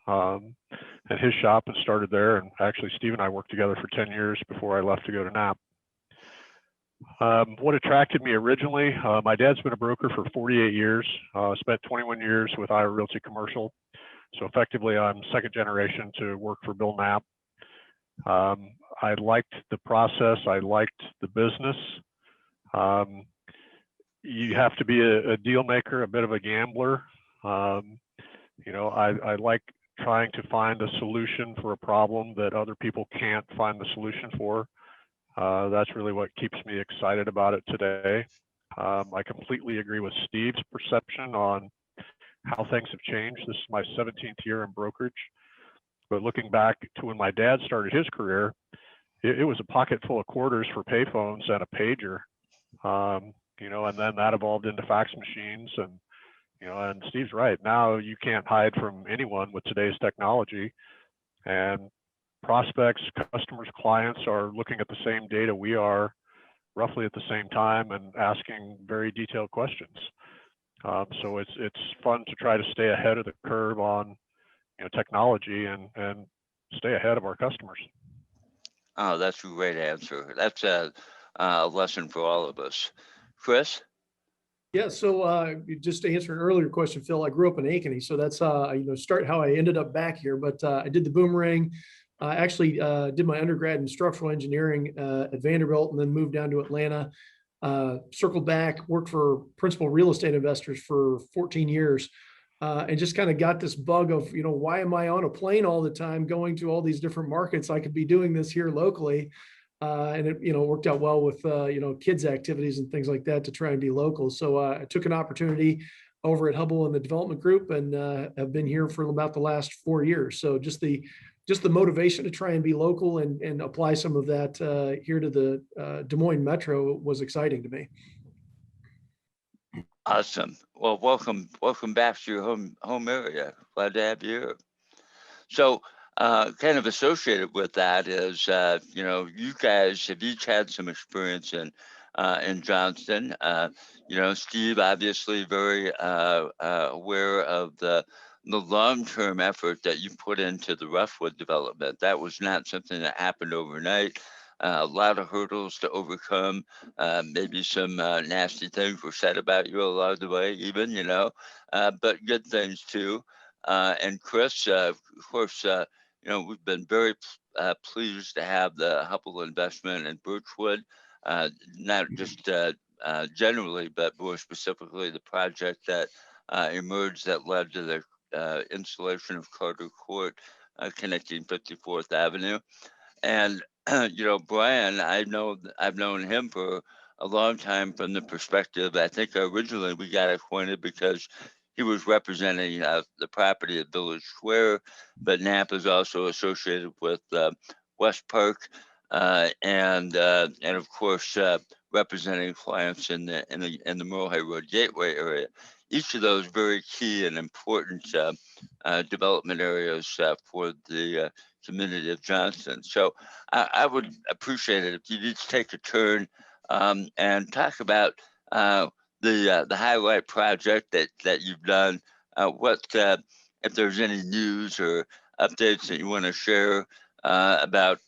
and his shop, and started there. And actually, Steve and I worked together for 10 years before I left to go to Knapp. What attracted me originally, my dad's been a broker for 48 years, spent 21 years with Iowa Realty Commercial. So effectively, I'm second generation to work for Bill Knapp. I liked the process. I liked the business. You have to be a deal maker, a bit of a gambler. You know, I like trying to find a solution for a problem that other people can't find the solution for. That's really what keeps me excited about it today. I completely agree with Steve's perception on how things have changed. This is my 17th year in brokerage, but looking back to when my dad started his career, it was a pocket full of quarters for payphones and a pager, you know, and then that evolved into fax machines. And, you know, and Steve's right. Now you can't hide from anyone with today's technology, and prospects, customers, clients are looking at the same data we are roughly at the same time and asking very detailed questions. So it's fun to try to stay ahead of the curve on, you know, technology and stay ahead of our customers. Oh, that's a great answer. That's a lesson for all of us. Chris? Yeah, so just to answer an earlier question, Phil, I grew up in Ankeny, so that's you know, start how I ended up back here. But I did the boomerang. I actually did my undergrad in structural engineering at Vanderbilt, and then moved down to Atlanta. Circled back, worked for principal real estate investors for 14 years, and just kind of got this bug of, you know, why am I on a plane all the time going to all these different markets? I could be doing this here locally. And it, you know, worked out well with, you know, kids activities and things like that to try and be local. So I took an opportunity over at Hubble in the development group, and have been here for about the last 4 years. So just the motivation to try and be local and apply some of that here to the Des Moines Metro was exciting to me. Awesome. Well, welcome back to your home area. Glad to have you here. So, kind of associated with that is, you know, you guys have each had some experience in Johnston. You know, Steve obviously very aware of the long-term effort that you put into the Ruffwood development. That was not something that happened overnight. A lot of hurdles to overcome. Maybe some nasty things were said about you along the way, even, you know, but good things too. And Chris, of course, you know, we've been very pleased to have the Hubble investment in Birchwood, not just generally, but more specifically the project that emerged that led to the installation of Carter Court connecting 54th Avenue. And, you know, Brian, I've known him for a long time from the perspective, I think originally we got acquainted because he was representing the property at Village Square, but Knapp is also associated with West Park, and of course representing clients in the Merle Road Gateway area. Each of those very key and important development areas for the community of Johnston. So I would appreciate it if you'd each take a turn and talk about the highlight project that you've done. What if there's any news or updates that you want to share about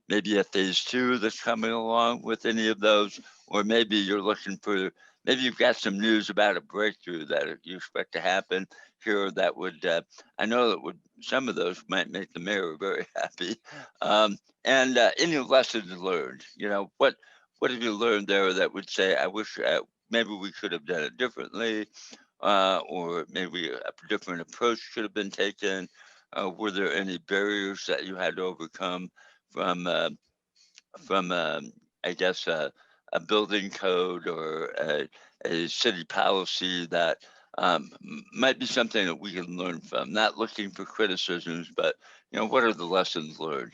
maybe a phase 2 that's coming along with any of those, or maybe you're looking for, maybe you've got some news about a breakthrough that you expect to happen here that would, I know that would, some of those might make the mayor very happy. And any lessons learned, you know, what have you learned there that would say, I wish maybe we could have done it differently, or maybe a different approach should have been taken? Were there any barriers that you had to overcome from I guess, a building code or a city policy that might be something that we can learn from? Not looking for criticisms, but, you know, what are the lessons learned?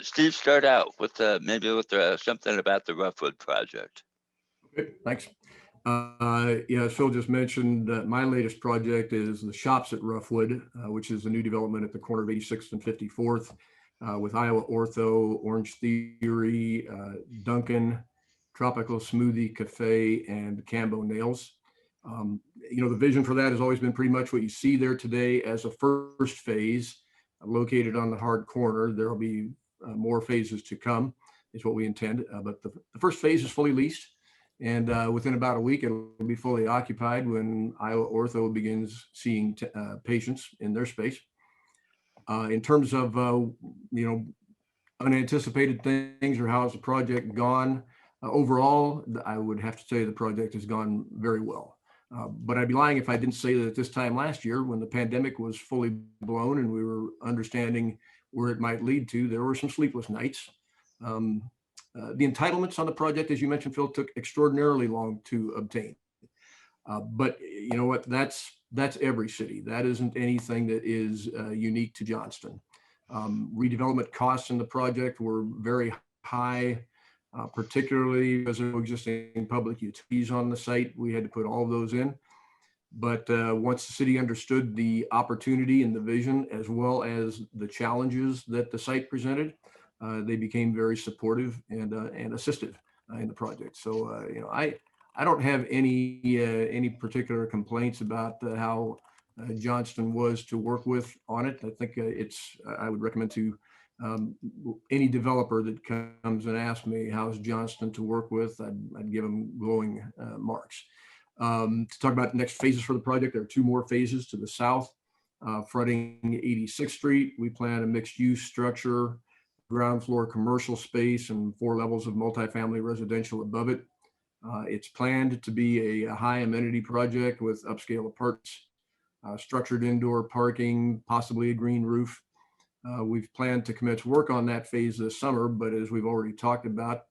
Steve, start out with maybe with something about the Ruffwood project. Okay, thanks. Yeah, as Phil just mentioned, my latest project is the Shops at Ruffwood, which is a new development at the corner of 86th and 54th with Iowa Ortho, Orange Theory, Duncan, Tropical Smoothie Cafe, and Cambo Nails. The vision for that has always been pretty much what you see there today as a first phase located on the hard corner. There will be more phases to come is what we intend. But the first phase is fully leased, and within about a week, it'll be fully occupied when Iowa Ortho begins seeing patients in their space. In terms of, unanticipated things or how has the project gone, overall, I would have to say the project has gone very well. But I'd be lying if I didn't say that at this time last year, when the pandemic was fully blown and we were understanding where it might lead to, there were some sleepless nights. The entitlements on the project, as you mentioned, Phil, took extraordinarily long to obtain. But you know what? That's every city. That isn't anything that is unique to Johnston. Redevelopment costs in the project were very high. Particularly because of existing public utilities on the site. We had to put all of those in. But once the city understood the opportunity and the vision, as well as the challenges that the site presented, they became very supportive and assistive in the project. So, I don't have any particular complaints about how Johnston was to work with on it. I think I would recommend to any developer that comes and asks me how's Johnston to work with, I'd give them glowing marks. To talk about the next phases for the project, there are 2 more phases to the south, fronting 86th Street. We plan a mixed-use structure, ground floor commercial space, and 4 levels of multifamily residential above it. It's planned to be a high amenity project with upscale apartments, structured indoor parking, possibly a green roof. We've planned to commence work on that phase this summer, but as we've already talked about,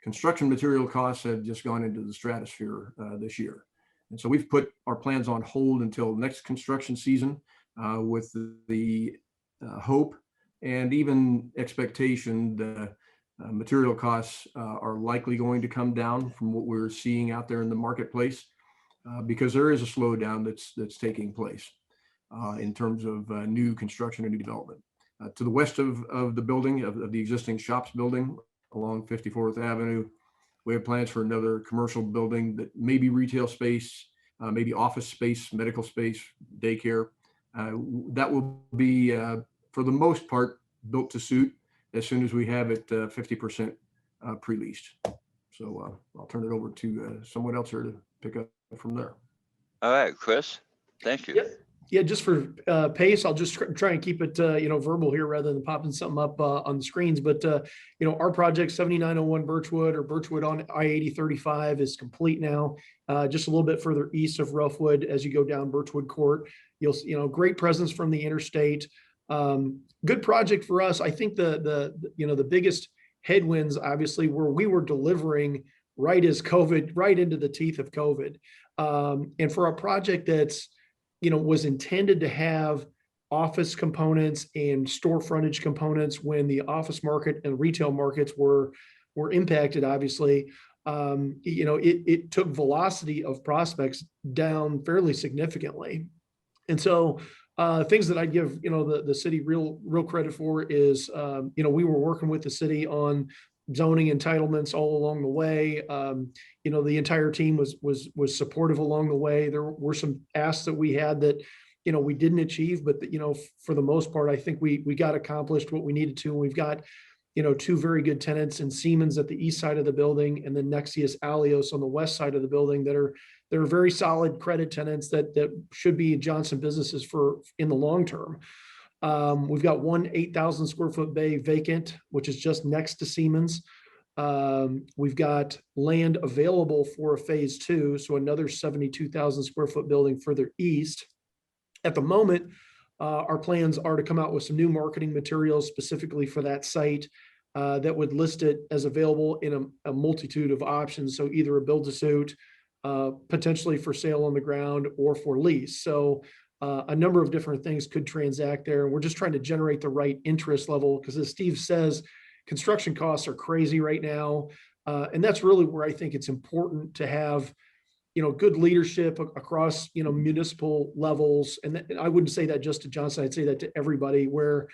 construction material costs have just gone into the stratosphere this year. And so we've put our plans on hold until next construction season with the hope and even expectation that material costs are likely going to come down from what we're seeing out there in the marketplace because there is a slowdown that's taking place in terms of new construction and new development. To the west of the building, of the existing shops building along 54th Avenue, we have plans for another commercial building that may be retail space, maybe office space, medical space, daycare. That will be, for the most part, built to suit as soon as we have it 50% pre-leased. So I'll turn it over to someone else here to pick up from there. All right, Chris, thank you. Yep. Yeah, just for pace, I'll just try and keep it, verbal here rather than popping something up on the screens. But, our project 7901 Birchwood or Birchwood on I-8035 is complete now. Just a little bit further east of Ruffwood as you go down Birchwood Court. You'll see, great presence from the interstate. Good project for us. I think the biggest headwinds, obviously, were we were delivering right as COVID, right into the teeth of COVID. And for a project that's, was intended to have office components and store frontage components when the office market and retail markets were impacted, obviously, it took velocity of prospects down fairly significantly. And so things that I'd give, the city real credit for is, we were working with the city on zoning entitlements all along the way. The entire team was supportive along the way. There were some asks that we had that, we didn't achieve, but for the most part, I think we got accomplished what we needed to. And we've got, 2 very good tenants in Siemens at the east side of the building, and then Nexius Alios on the west side of the building that are very solid credit tenants that should be Johnston businesses in the long term. We've got 1 8,000 square foot bay vacant, which is just next to Siemens. We've got land available for a phase 2, so another 72,000 square foot building further east. At the moment, our plans are to come out with some new marketing materials specifically for that site that would list it as available in a multitude of options. So either a build to suit, potentially for sale on the ground, or for lease. So a number of different things could transact there. We're just trying to generate the right interest level because, as Steve says, construction costs are crazy right now. And that's really where I think it's important to have, good leadership across, municipal levels. And I wouldn't say that just to Johnston, I'd say that to everybody where,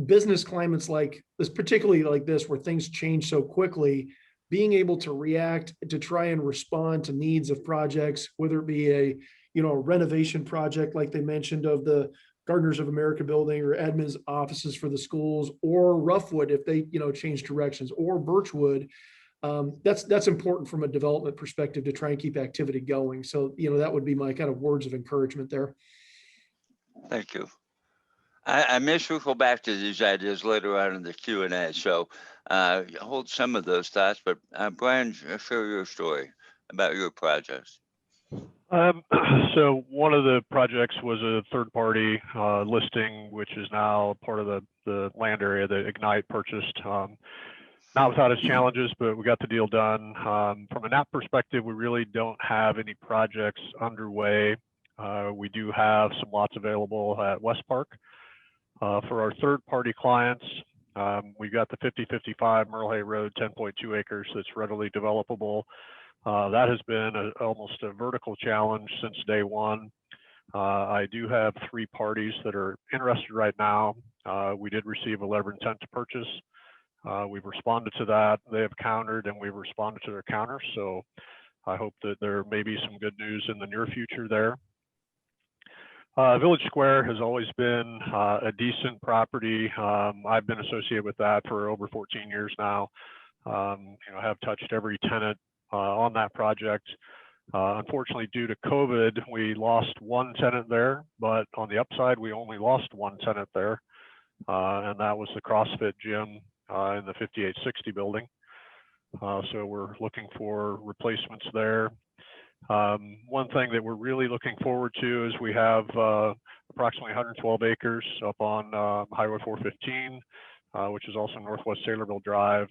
business climates like this, particularly like this, where things change so quickly, being able to react to try and respond to needs of projects, whether it be a, a renovation project like they mentioned of the Gardeners of America building or admin's offices for the schools, or Ruffwood if they, change directions, or Birchwood. That's important from a development perspective to try and keep activity going. So, that would be my kind of words of encouragement there. Thank you. I may circle back to these ideas later on in the Q&A, so hold some of those thoughts, but Brian, share your story about your projects. So one of the projects was a third-party listing, which is now part of the land area that Ignite purchased. Not without its challenges, but we got the deal done. From a NAP perspective, we really don't have any projects underway. We do have some lots available at West Park. For our third-party clients, we've got the 5055 Merle Road, 10.2 acres that's readily developable. That has been almost a vertical challenge since day one. I do have 3 parties that are interested right now. We did receive a letter of intent to purchase. We've responded to that. They have countered and we've responded to their counters. So I hope that there may be some good news in the near future there. Village Square has always been a decent property. I've been associated with that for over 14 years now. Have touched every tenant on that project. Unfortunately, due to COVID, we lost 1 tenant there, but on the upside, we only lost 1 tenant there, and that was the CrossFit gym in the 5860 building. So we're looking for replacements there. One thing that we're really looking forward to is we have approximately 112 acres up on Highway 415, which is also Northwest Saylorville Drive.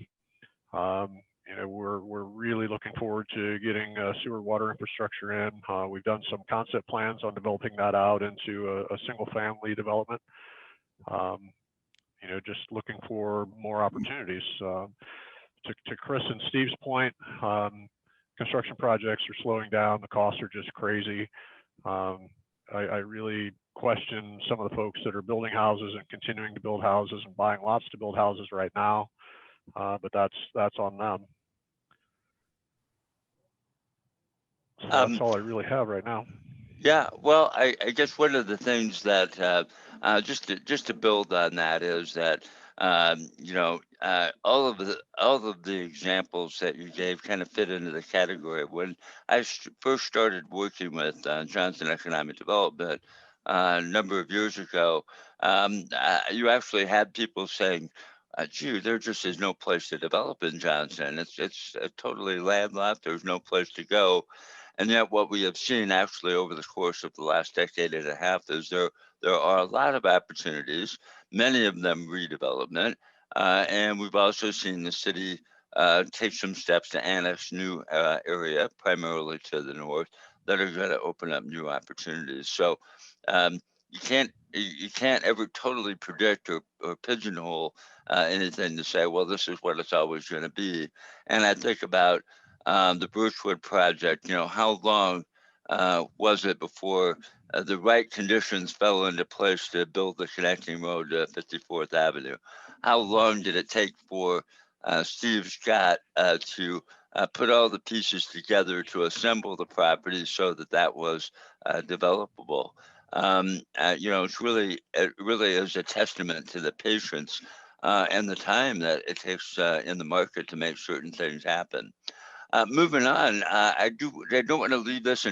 We're really looking forward to getting sewer water infrastructure in. We've done some concept plans on developing that out into a single family development. Just looking for more opportunities. To Chris and Steve's point, construction projects are slowing down. The costs are just crazy. I really question some of the folks that are building houses and continuing to build houses and buying lots to build houses right now. But that's on them. So that's all I really have right now. Yeah, well, I guess one of the things that just to build on that is that all of the examples that you gave kind of fit into the category. When I first started working with Johnston Economic Development a number of years ago, you actually had people saying, gee, there just is no place to develop in Johnston. It's totally landlocked. There's no place to go. And yet what we have seen actually over the course of the last decade and a half is there are a lot of opportunities, many of them redevelopment. And we've also seen the city take some steps to annex new area, primarily to the north, that are going to open up new opportunities. So you can't ever totally predict or pigeonhole anything to say, well, this is what it's always going to be. And I think about the Birchwood project, how long was it before the right conditions fell into place to build the connecting road to 54th Avenue? How long did it take for Steve Scott to put all the pieces together to assemble the property so that was developable? It really is a testament to the patience and the time that it takes in the market to make certain things happen. Moving on, I don't want to leave this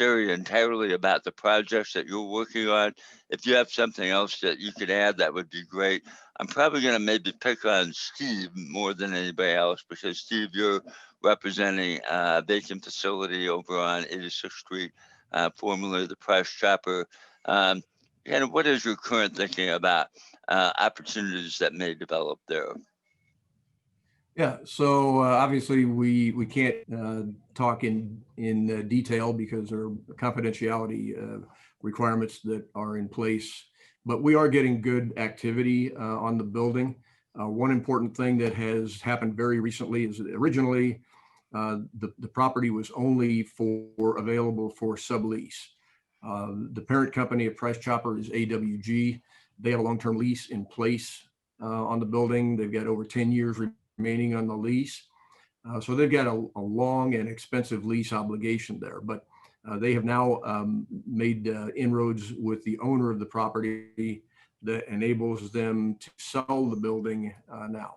area entirely about the projects that you're working on. If you have something else that you could add, that would be great. I'm probably going to maybe pick on Steve more than anybody else because Steve, you're representing a vacant facility over on 86th Street, formerly the Trasper. What is your current thinking about opportunities that may develop there? Yeah, so obviously we can't talk in detail because there are confidentiality requirements that are in place, but we are getting good activity on the building. One important thing that has happened very recently is that originally the property was only available for sublease. The parent company of Trasper is AWG. They have a long-term lease in place on the building. They've got over 10 years remaining on the lease. So they've got a long and expensive lease obligation there, but they have now made inroads with the owner of the property that enables them to sell the building now.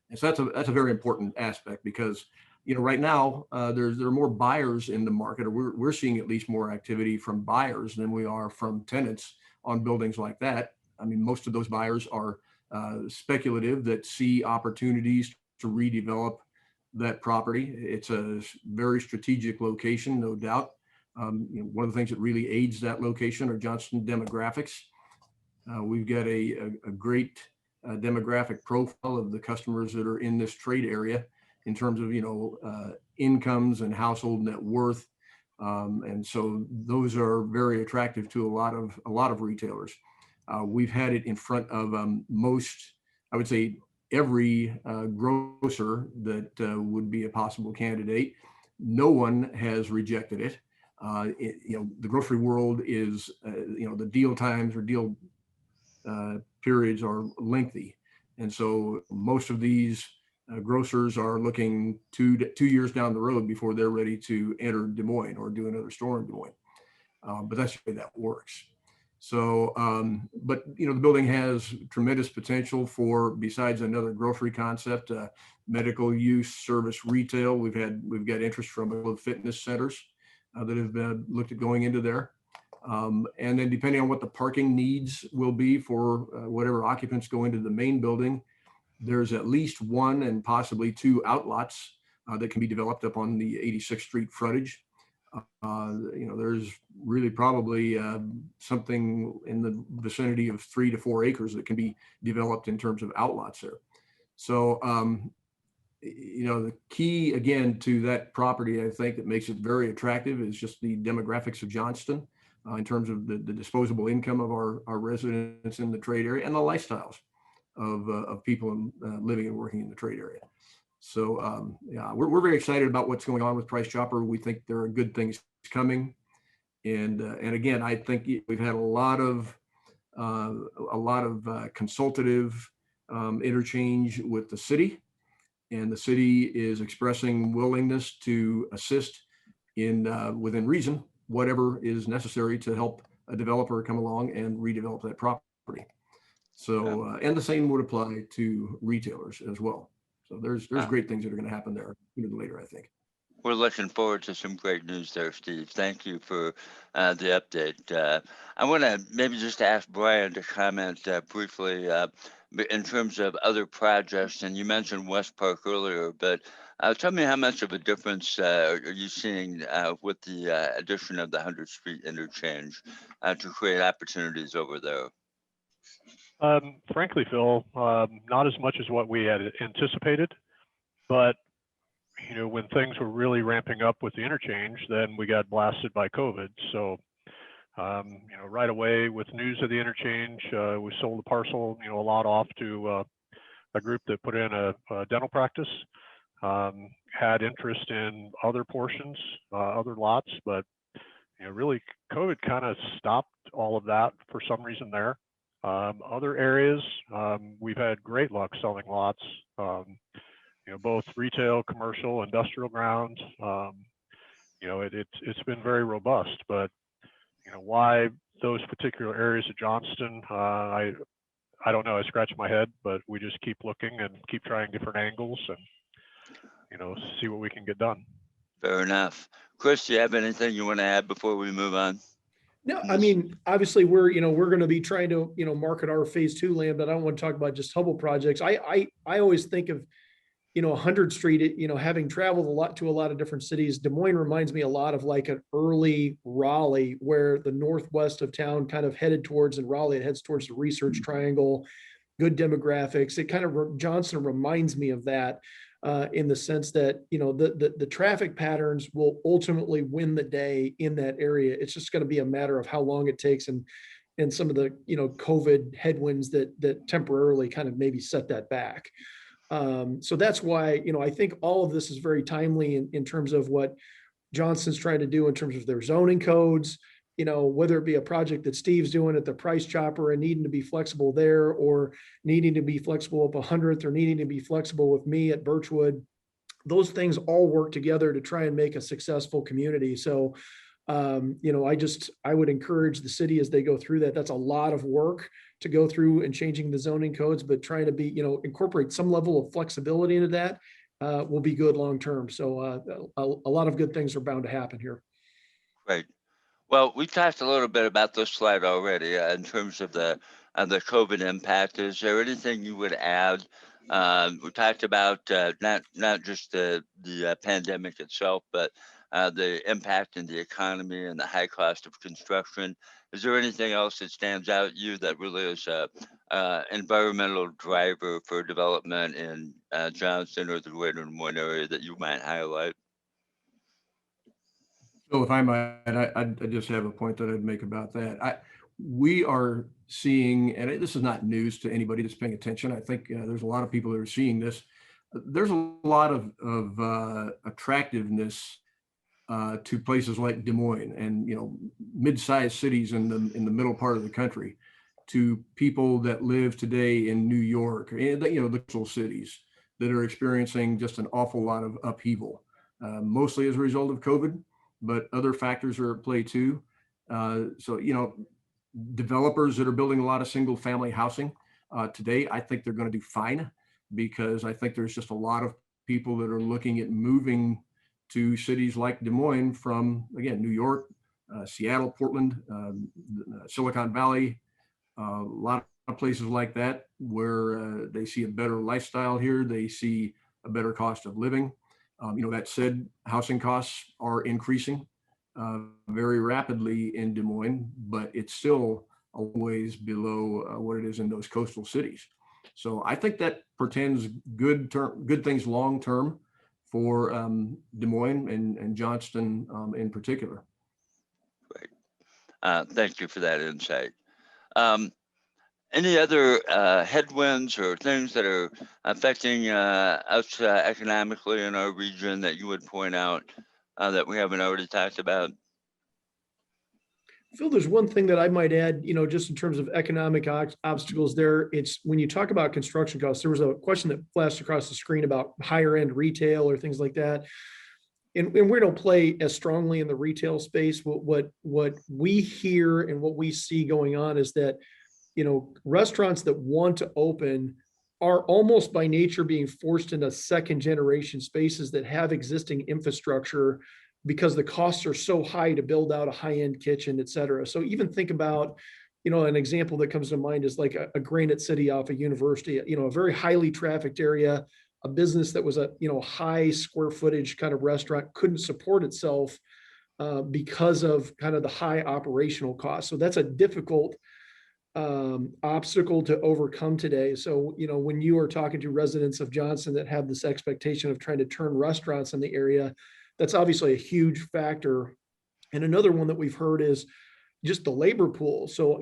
And so that's a very important aspect, because right now there are more buyers in the market, or we're seeing at least more activity from buyers than we are from tenants on buildings like that. I mean, most of those buyers are speculative, that see opportunities to redevelop that property. It's a very strategic location, no doubt. One of the things that really aids that location are Johnston demographics. We've got a great demographic profile of the customers that are in this trade area in terms of incomes and household net worth, and so those are very attractive to a lot of retailers. We've had it in front of most, I would say, every grocer that would be a possible candidate. No one has rejected it. The grocery world is, the deal times or deal periods are lengthy. And so most of these grocers are looking two years down the road before they're ready to enter Des Moines or do another store in Des Moines. But that's the way that works. So, but the building has tremendous potential for, besides another grocery concept, medical use, service, retail. We've got interest from a couple of fitness centers that have looked at going into there. And then depending on what the parking needs will be for whatever occupants go into the main building, there's at least one and possibly two outlots that can be developed up on the 86th Street frontage. There's really probably something in the vicinity of 3 to 4 acres that can be developed in terms of outlots there. So, the key again to that property, I think, that makes it very attractive is just the demographics of Johnston in terms of the disposable income of our residents in the trade area and the lifestyles of people living and working in the trade area. So yeah, we're very excited about what's going on with Price Chopper. We think there are good things coming, and again, I think we've had a lot of consultative interchange with the city, and the city is expressing willingness to assist in within reason whatever is necessary to help a developer come along and redevelop that property. So and the same would apply to retailers as well. So there's great things that are going to happen there sooner than later, I think. We're looking forward to some great news there, Steve. Thank you for the update. I want to maybe just ask Brian to comment briefly in terms of other projects. And you mentioned West Park earlier, but tell me how much of a difference are you seeing with the addition of the 100th Street interchange to create opportunities over there? Frankly, Phil, not as much as what we had anticipated, but when things were really ramping up with the interchange, then we got blasted by COVID. So, right away with news of the interchange, we sold the parcel, a lot off to a group that put in a dental practice, had interest in other portions, other lots, but really COVID kind of stopped all of that for some reason there. Other areas, we've had great luck selling lots, both retail, commercial, industrial grounds. It's been very robust, but why those particular areas of Johnston, I don't know. I scratch my head, but we just keep looking and keep trying different angles and see what we can get done. Fair enough. Chris, do you have anything you want to add before we move on? No, I mean, obviously we're going to be trying to, market our phase 2 land, but I don't want to talk about just Hubble projects. I always think of, 100th Street, having traveled to a lot of different cities. Des Moines reminds me a lot of like an early Raleigh, where the northwest of town kind of headed towards, and Raleigh, it heads towards the Research Triangle, good demographics. It kind of, Johnston reminds me of that. In the sense that, the traffic patterns will ultimately win the day in that area. It's just going to be a matter of how long it takes and some of the, COVID headwinds that temporarily kind of maybe set that back. So that's why, I think all of this is very timely in terms of what Johnston's trying to do in terms of their zoning codes, whether it be a project that Steve's doing at the Price Chopper and needing to be flexible there, or needing to be flexible up 100th, or needing to be flexible with me at Birchwood. those things all work together to try and make a successful community. So, I would encourage the city as they go through that. That's a lot of work to go through and changing the zoning codes, but trying to be, incorporate some level of flexibility into that will be good long term. So a lot of good things are bound to happen here. Great. Well, we talked a little bit about this slide already in terms of the COVID impact. Is there anything you would add? We talked about not just the pandemic itself, but the impact in the economy and the high cost of construction. Is there anything else that stands out to you that really is a environmental driver for development in Johnston or the greater Des Moines area that you might highlight? So if I might, I just have a point that I'd make about that. We are seeing, and this is not news to anybody that's paying attention. I think there's a lot of people that are seeing this. There's a lot of attractiveness to places like Des Moines and mid-sized cities in the middle part of the country, to people that live today in New York and the coastal cities that are experiencing just an awful lot of upheaval, mostly as a result of COVID. But other factors are at play too. So, developers that are building a lot of single family housing today, I think they're going to do fine, because I think there's just a lot of people that are looking at moving to cities like Des Moines from, again, New York, Seattle, Portland, Silicon Valley, a lot of places like that where they see a better lifestyle here. They see a better cost of living. That said, housing costs are increasing very rapidly in Des Moines, but it's still a ways below what it is in those coastal cities. So I think that portends good things long term for Des Moines and Johnston in particular. Great. Thank you for that insight. Any other headwinds or things that are affecting us economically in our region that you would point out that we haven't already talked about? Phil, there's one thing that I might add, just in terms of economic obstacles there. It's when you talk about construction costs, there was a question that flashed across the screen about higher end retail or things like that. And we don't play as strongly in the retail space. What we hear and what we see going on is that restaurants that want to open are almost by nature being forced into second generation spaces that have existing infrastructure, because the costs are so high to build out a high-end kitchen, et cetera. So even think about, an example that comes to mind is like a Granite City off a university, a very highly trafficked area, a business that was a, high square footage kind of restaurant couldn't support itself because of kind of the high operational costs. So that's a difficult obstacle to overcome today. So, when you are talking to residents of Johnston that have this expectation of trying to turn restaurants in the area, that's obviously a huge factor. And another one that we've heard is just the labor pool. So,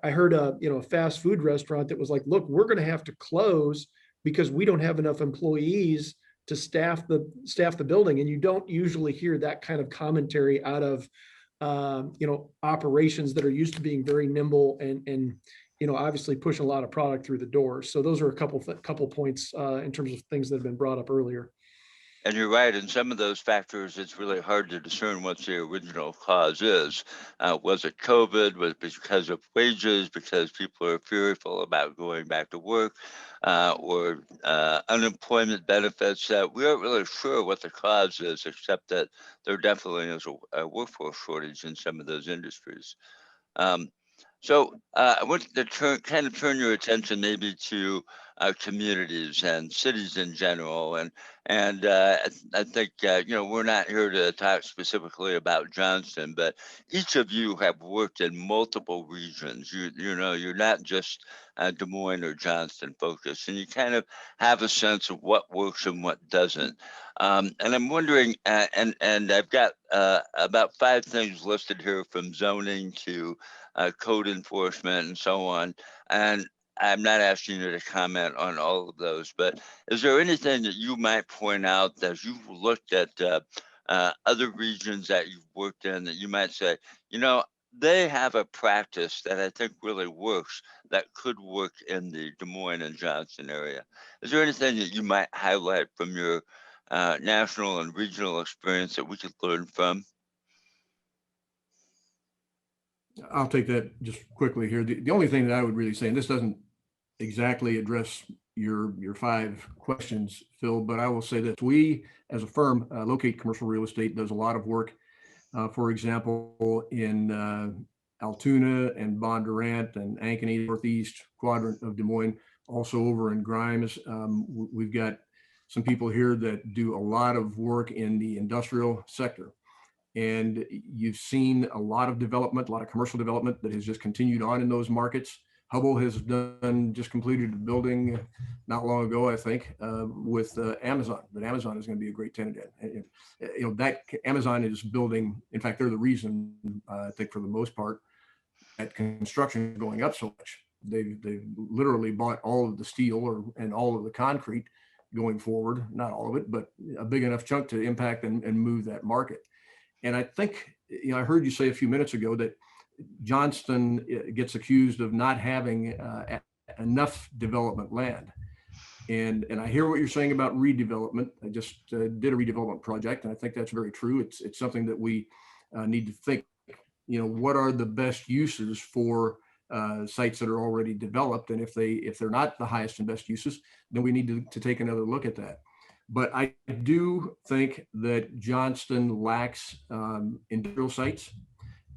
I heard a fast food restaurant that was like, look, we're going to have to close because we don't have enough employees to staff the building. And you don't usually hear that kind of commentary out of operations that are used to being very nimble and obviously pushing a lot of product through the doors. So those are a couple points in terms of things that have been brought up earlier. And you're right, in some of those factors, it's really hard to discern what the original cause is. Was it COVID? Was it because of wages, because people are fearful about going back to work, or unemployment benefits? We aren't really sure what the cause is, except that there definitely is a workforce shortage in some of those industries. So I want to turn your attention maybe to communities and cities in general, and I think we're not here to talk specifically about Johnston, but each of you have worked in multiple regions. You're not just Des Moines or Johnston focused, and you kind of have a sense of what works and what doesn't. And I'm wondering, and I've got about 5 things listed here, from zoning to code enforcement and so on. And I'm not asking you to comment on all of those, but is there anything that you might point out as you've looked at other regions that you've worked in that you might say, they have a practice that I think really works that could work in the Des Moines and Johnston area? Is there anything that you might highlight from your national and regional experience that we could learn from? I'll take that just quickly here. The only thing that I would really say, and this doesn't exactly address your 5 questions, Phil, but I will say that we, as a firm, Locate Commercial Real Estate, does a lot of work, for example, in Altoona and Bondurant and Ankeny, northeast quadrant of Des Moines, also over in Grimes. We've got some people here that do a lot of work in the industrial sector. And you've seen a lot of development, a lot of commercial development that has just continued on in those markets. Hubble has just completed a building not long ago, I think, with Amazon. But Amazon is going to be a great tenant. That Amazon is building. In fact, they're the reason, I think, for the most part, that construction is going up so much. They've literally bought all of the steel and all of the concrete going forward. Not all of it, but a big enough chunk to impact and move that market. And I think, I heard you say a few minutes ago that Johnston gets accused of not having enough development land. And I hear what you're saying about redevelopment. I just did a redevelopment project, and I think that's very true. It's something that we need to think, what are the best uses for sites that are already developed? And if they're not the highest and best uses, then we need to take another look at that. But I do think that Johnston lacks industrial sites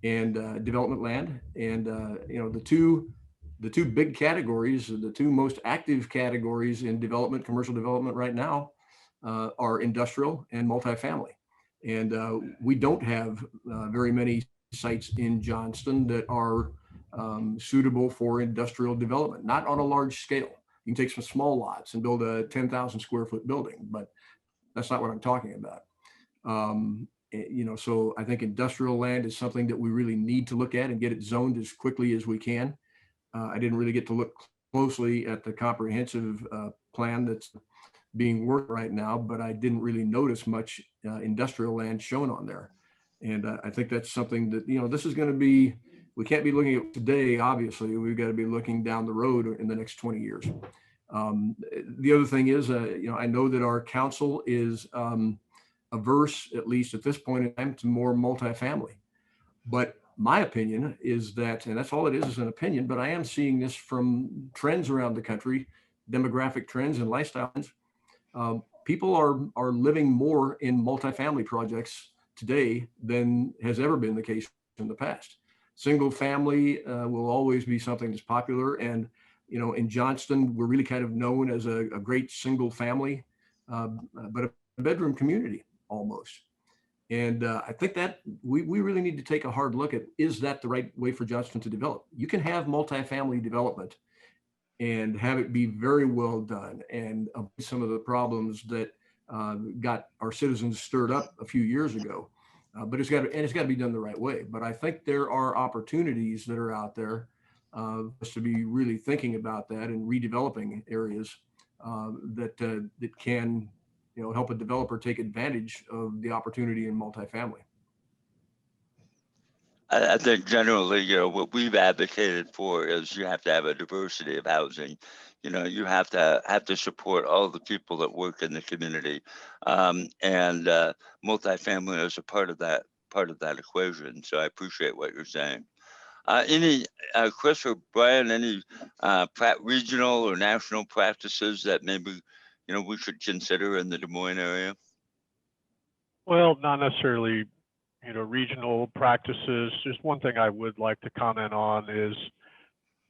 and development land. And the two big categories, the 2 most active categories in development, commercial development right now, are industrial and multifamily. And we don't have very many sites in Johnston that are suitable for industrial development, not on a large scale. You can take some small lots and build a 10,000 square foot building, but that's not what I'm talking about. So I think industrial land is something that we really need to look at and get it zoned as quickly as we can. I didn't really get to look closely at the comprehensive plan that's being worked right now, but I didn't really notice much industrial land shown on there. And I think that's something that, this is going to be, we can't be looking at today, obviously. We've got to be looking down the road in the next 20 years. The other thing is, I know that our council is averse, at least at this point in time, to more multifamily. But my opinion is that, and that's all it is an opinion, but I am seeing this from trends around the country, demographic trends and lifestyle trends. People are living more in multifamily projects today than has ever been the case in the past. Single family will always be something that's popular. And, in Johnston, we're really kind of known as a great single family, but a bedroom community almost. And I think that we really need to take a hard look at, is that the right way for Johnston to develop? You can have multifamily development and have it be very well done and avoid some of the problems that got our citizens stirred up a few years ago. But it's got to be done the right way. But I think there are opportunities that are out there for us to be really thinking about that and redeveloping areas that can, help a developer take advantage of the opportunity in multifamily. I think generally, what we've advocated for is you have to have a diversity of housing. You have to support all the people that work in the community, and multifamily is a part of that equation. So I appreciate what you're saying. Any Chris or Brian, any regional or national practices that maybe we should consider in the Des Moines area? Well, not necessarily, regional practices. Just one thing I would like to comment on is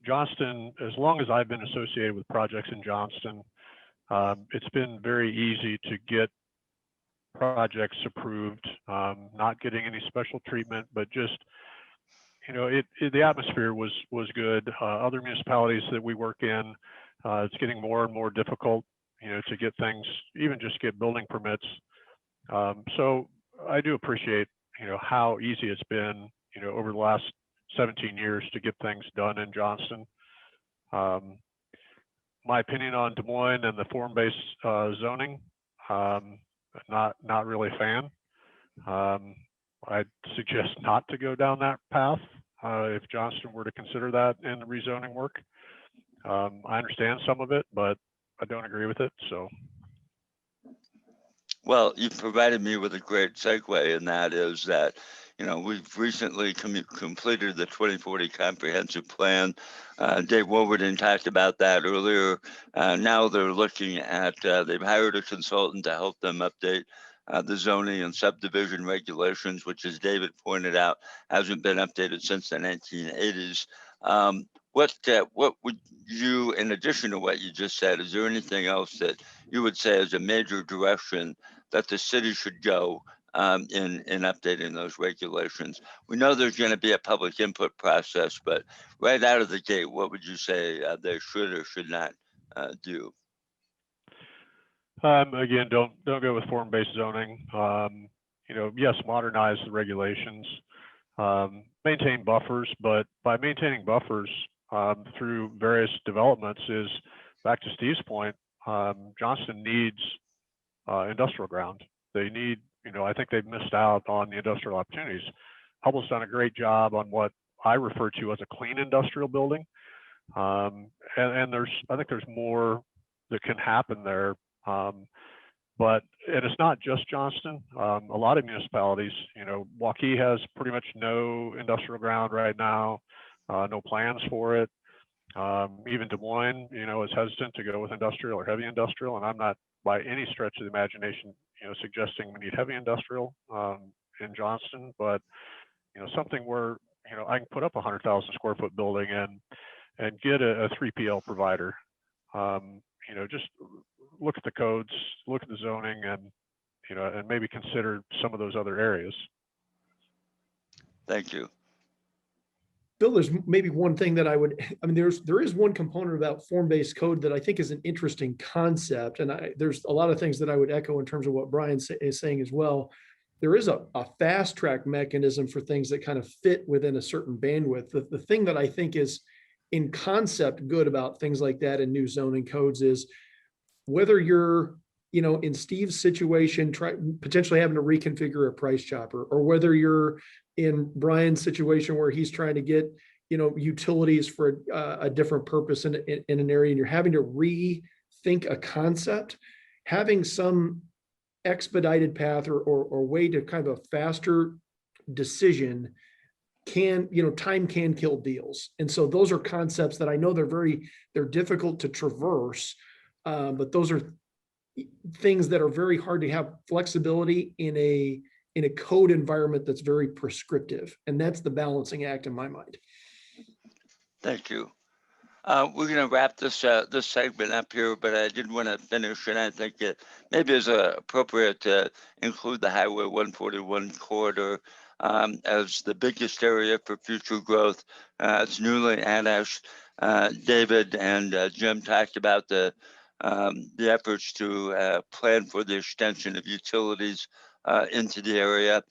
Johnston, as long as I've been associated with projects in Johnston, it's been very easy to get projects approved, not getting any special treatment, but just, the atmosphere was good. Other municipalities that we work in, it's getting more and more difficult, to get things, even just get building permits. So I do appreciate, how easy it's been, over the last 17 years to get things done in Johnston. My opinion on Des Moines and the form-based zoning, not really a fan. I'd suggest not to go down that path if Johnston were to consider that in the rezoning work. I understand some of it, but I don't agree with it. So Well, you provided me with a great segue, and that is that, we've recently completed the 2040 comprehensive plan. Dave Wilberding talked about that earlier. Now they're looking at, they've hired a consultant to help them update the zoning and subdivision regulations, which, as David pointed out, hasn't been updated since the 1980s. What would you, in addition to what you just said, is there anything else that you would say is a major direction that the city should go in updating those regulations? We know there's going to be a public input process, but right out of the gate, what would you say they should or should not do? Again, don't go with form-based zoning. Yes, modernize the regulations, maintain buffers, but by maintaining buffers through various developments is, back to Steve's point, Johnston needs industrial ground. They need, I think they've missed out on the industrial opportunities. Hubble's done a great job on what I refer to as a clean industrial building. And I think there's more that can happen there. But it's not just Johnston. A lot of municipalities, Waukee has pretty much no industrial ground right now, no plans for it. Even Des Moines, is hesitant to go with industrial or heavy industrial, and I'm not by any stretch of the imagination, suggesting we need heavy industrial in Johnston, but something where I can put up a 100,000 square foot building and get a 3PL provider. Just look at the codes, look at the zoning, and maybe consider some of those other areas. Thank you. Bill, there's maybe one thing that there is one component about form-based code that I think is an interesting concept. And there's a lot of things that I would echo in terms of what Brian is saying as well. There is a fast track mechanism for things that kind of fit within a certain bandwidth. The thing that I think is in concept good about things like that in new zoning codes is whether you're, in Steve's situation, potentially having to reconfigure a price chopper, or whether you're in Brian's situation where he's trying to get, utilities for a different purpose in an area, and you're having to rethink a concept, having some expedited path or way to kind of a faster decision time can kill deals. And so those are concepts that I know they're difficult to traverse, but those are things that are very hard to have flexibility in a code environment that's very prescriptive. And that's the balancing act in my mind. Thank you. We're going to wrap this segment up here, but I did want to finish, and I think it maybe is appropriate to include the Highway 141 corridor as the biggest area for future growth. It's newly annexed. David and Jim talked about the efforts to plan for the extension of utilities into the area.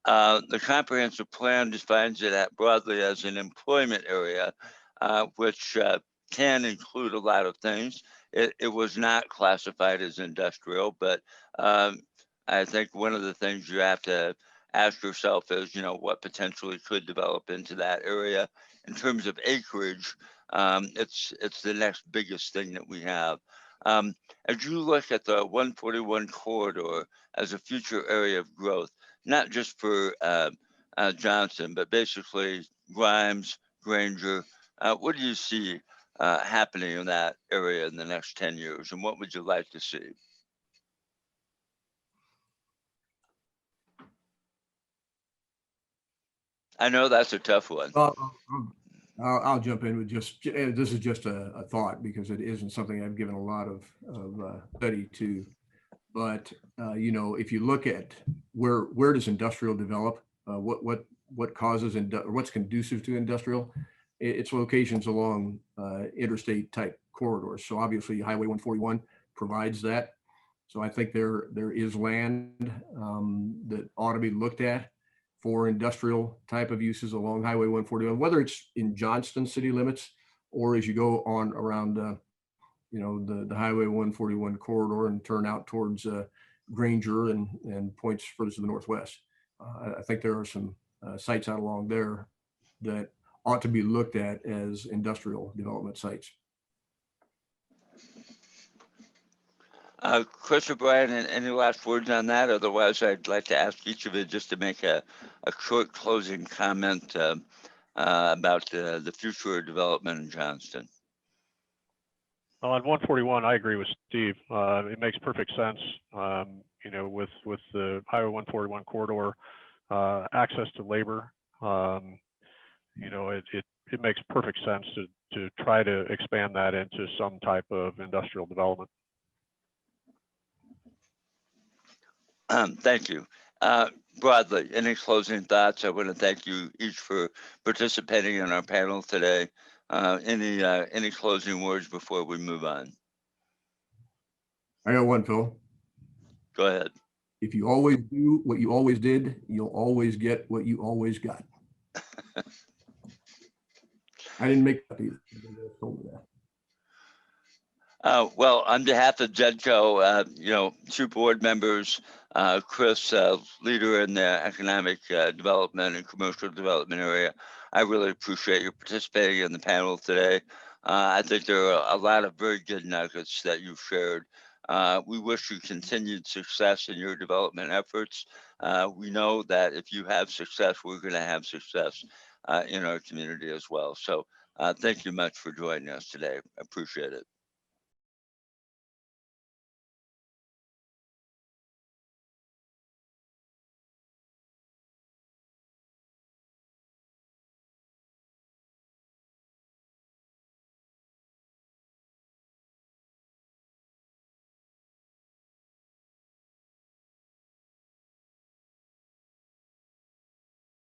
The comprehensive plan defines it broadly as an employment area, which can include a lot of things. It was not classified as industrial, but I think one of the things you have to ask yourself is, what potentially could develop into that area. In terms of acreage, it's the next biggest thing that we have. As you look at the 141 corridor as a future area of growth, not just for Johnston, but basically Grimes, Granger, what do you see happening in that area in the next 10 years, and what would you like to see? I know that's a tough one. I'll jump in with this is just a thought, because it isn't something I've given a lot of study to. But if you look at where does industrial develop, what causes or what's conducive to industrial, it's locations along interstate type corridors. So obviously Highway 141 provides that. So I think there is land that ought to be looked at for industrial type of uses along Highway 141, whether it's in Johnston city limits or as you go on around the Highway 141 corridor and turn out towards Granger and points further to the northwest. I think there are some sites out along there that ought to be looked at as industrial development sites. Chris or Brian, any last words on that? Otherwise, I'd like to ask each of you just to make a short closing comment about the future of development in Johnston. On 141, I agree with Steve. It makes perfect sense, you know, with the Highway 141 corridor, access to labor. You know, it makes perfect sense to try to expand that into some type of industrial development. Thank you. Broadly, any closing thoughts? I want to thank you each for participating in our panel today. Any closing words before we move on? I got one, Phil. Go ahead. If you always do what you always did, you'll always get what you always got. I didn't make that either. Told me that. Well, on behalf of JEDCO, you know, 2 board members, Chris, leader in the economic development and commercial development area, I really appreciate you participating in the panel today. I think there are a lot of very good nuggets that you've shared. We wish you continued success in your development efforts. We know that if you have success, we're going to have success in our community as well. So thank you much for joining us today. I appreciate it.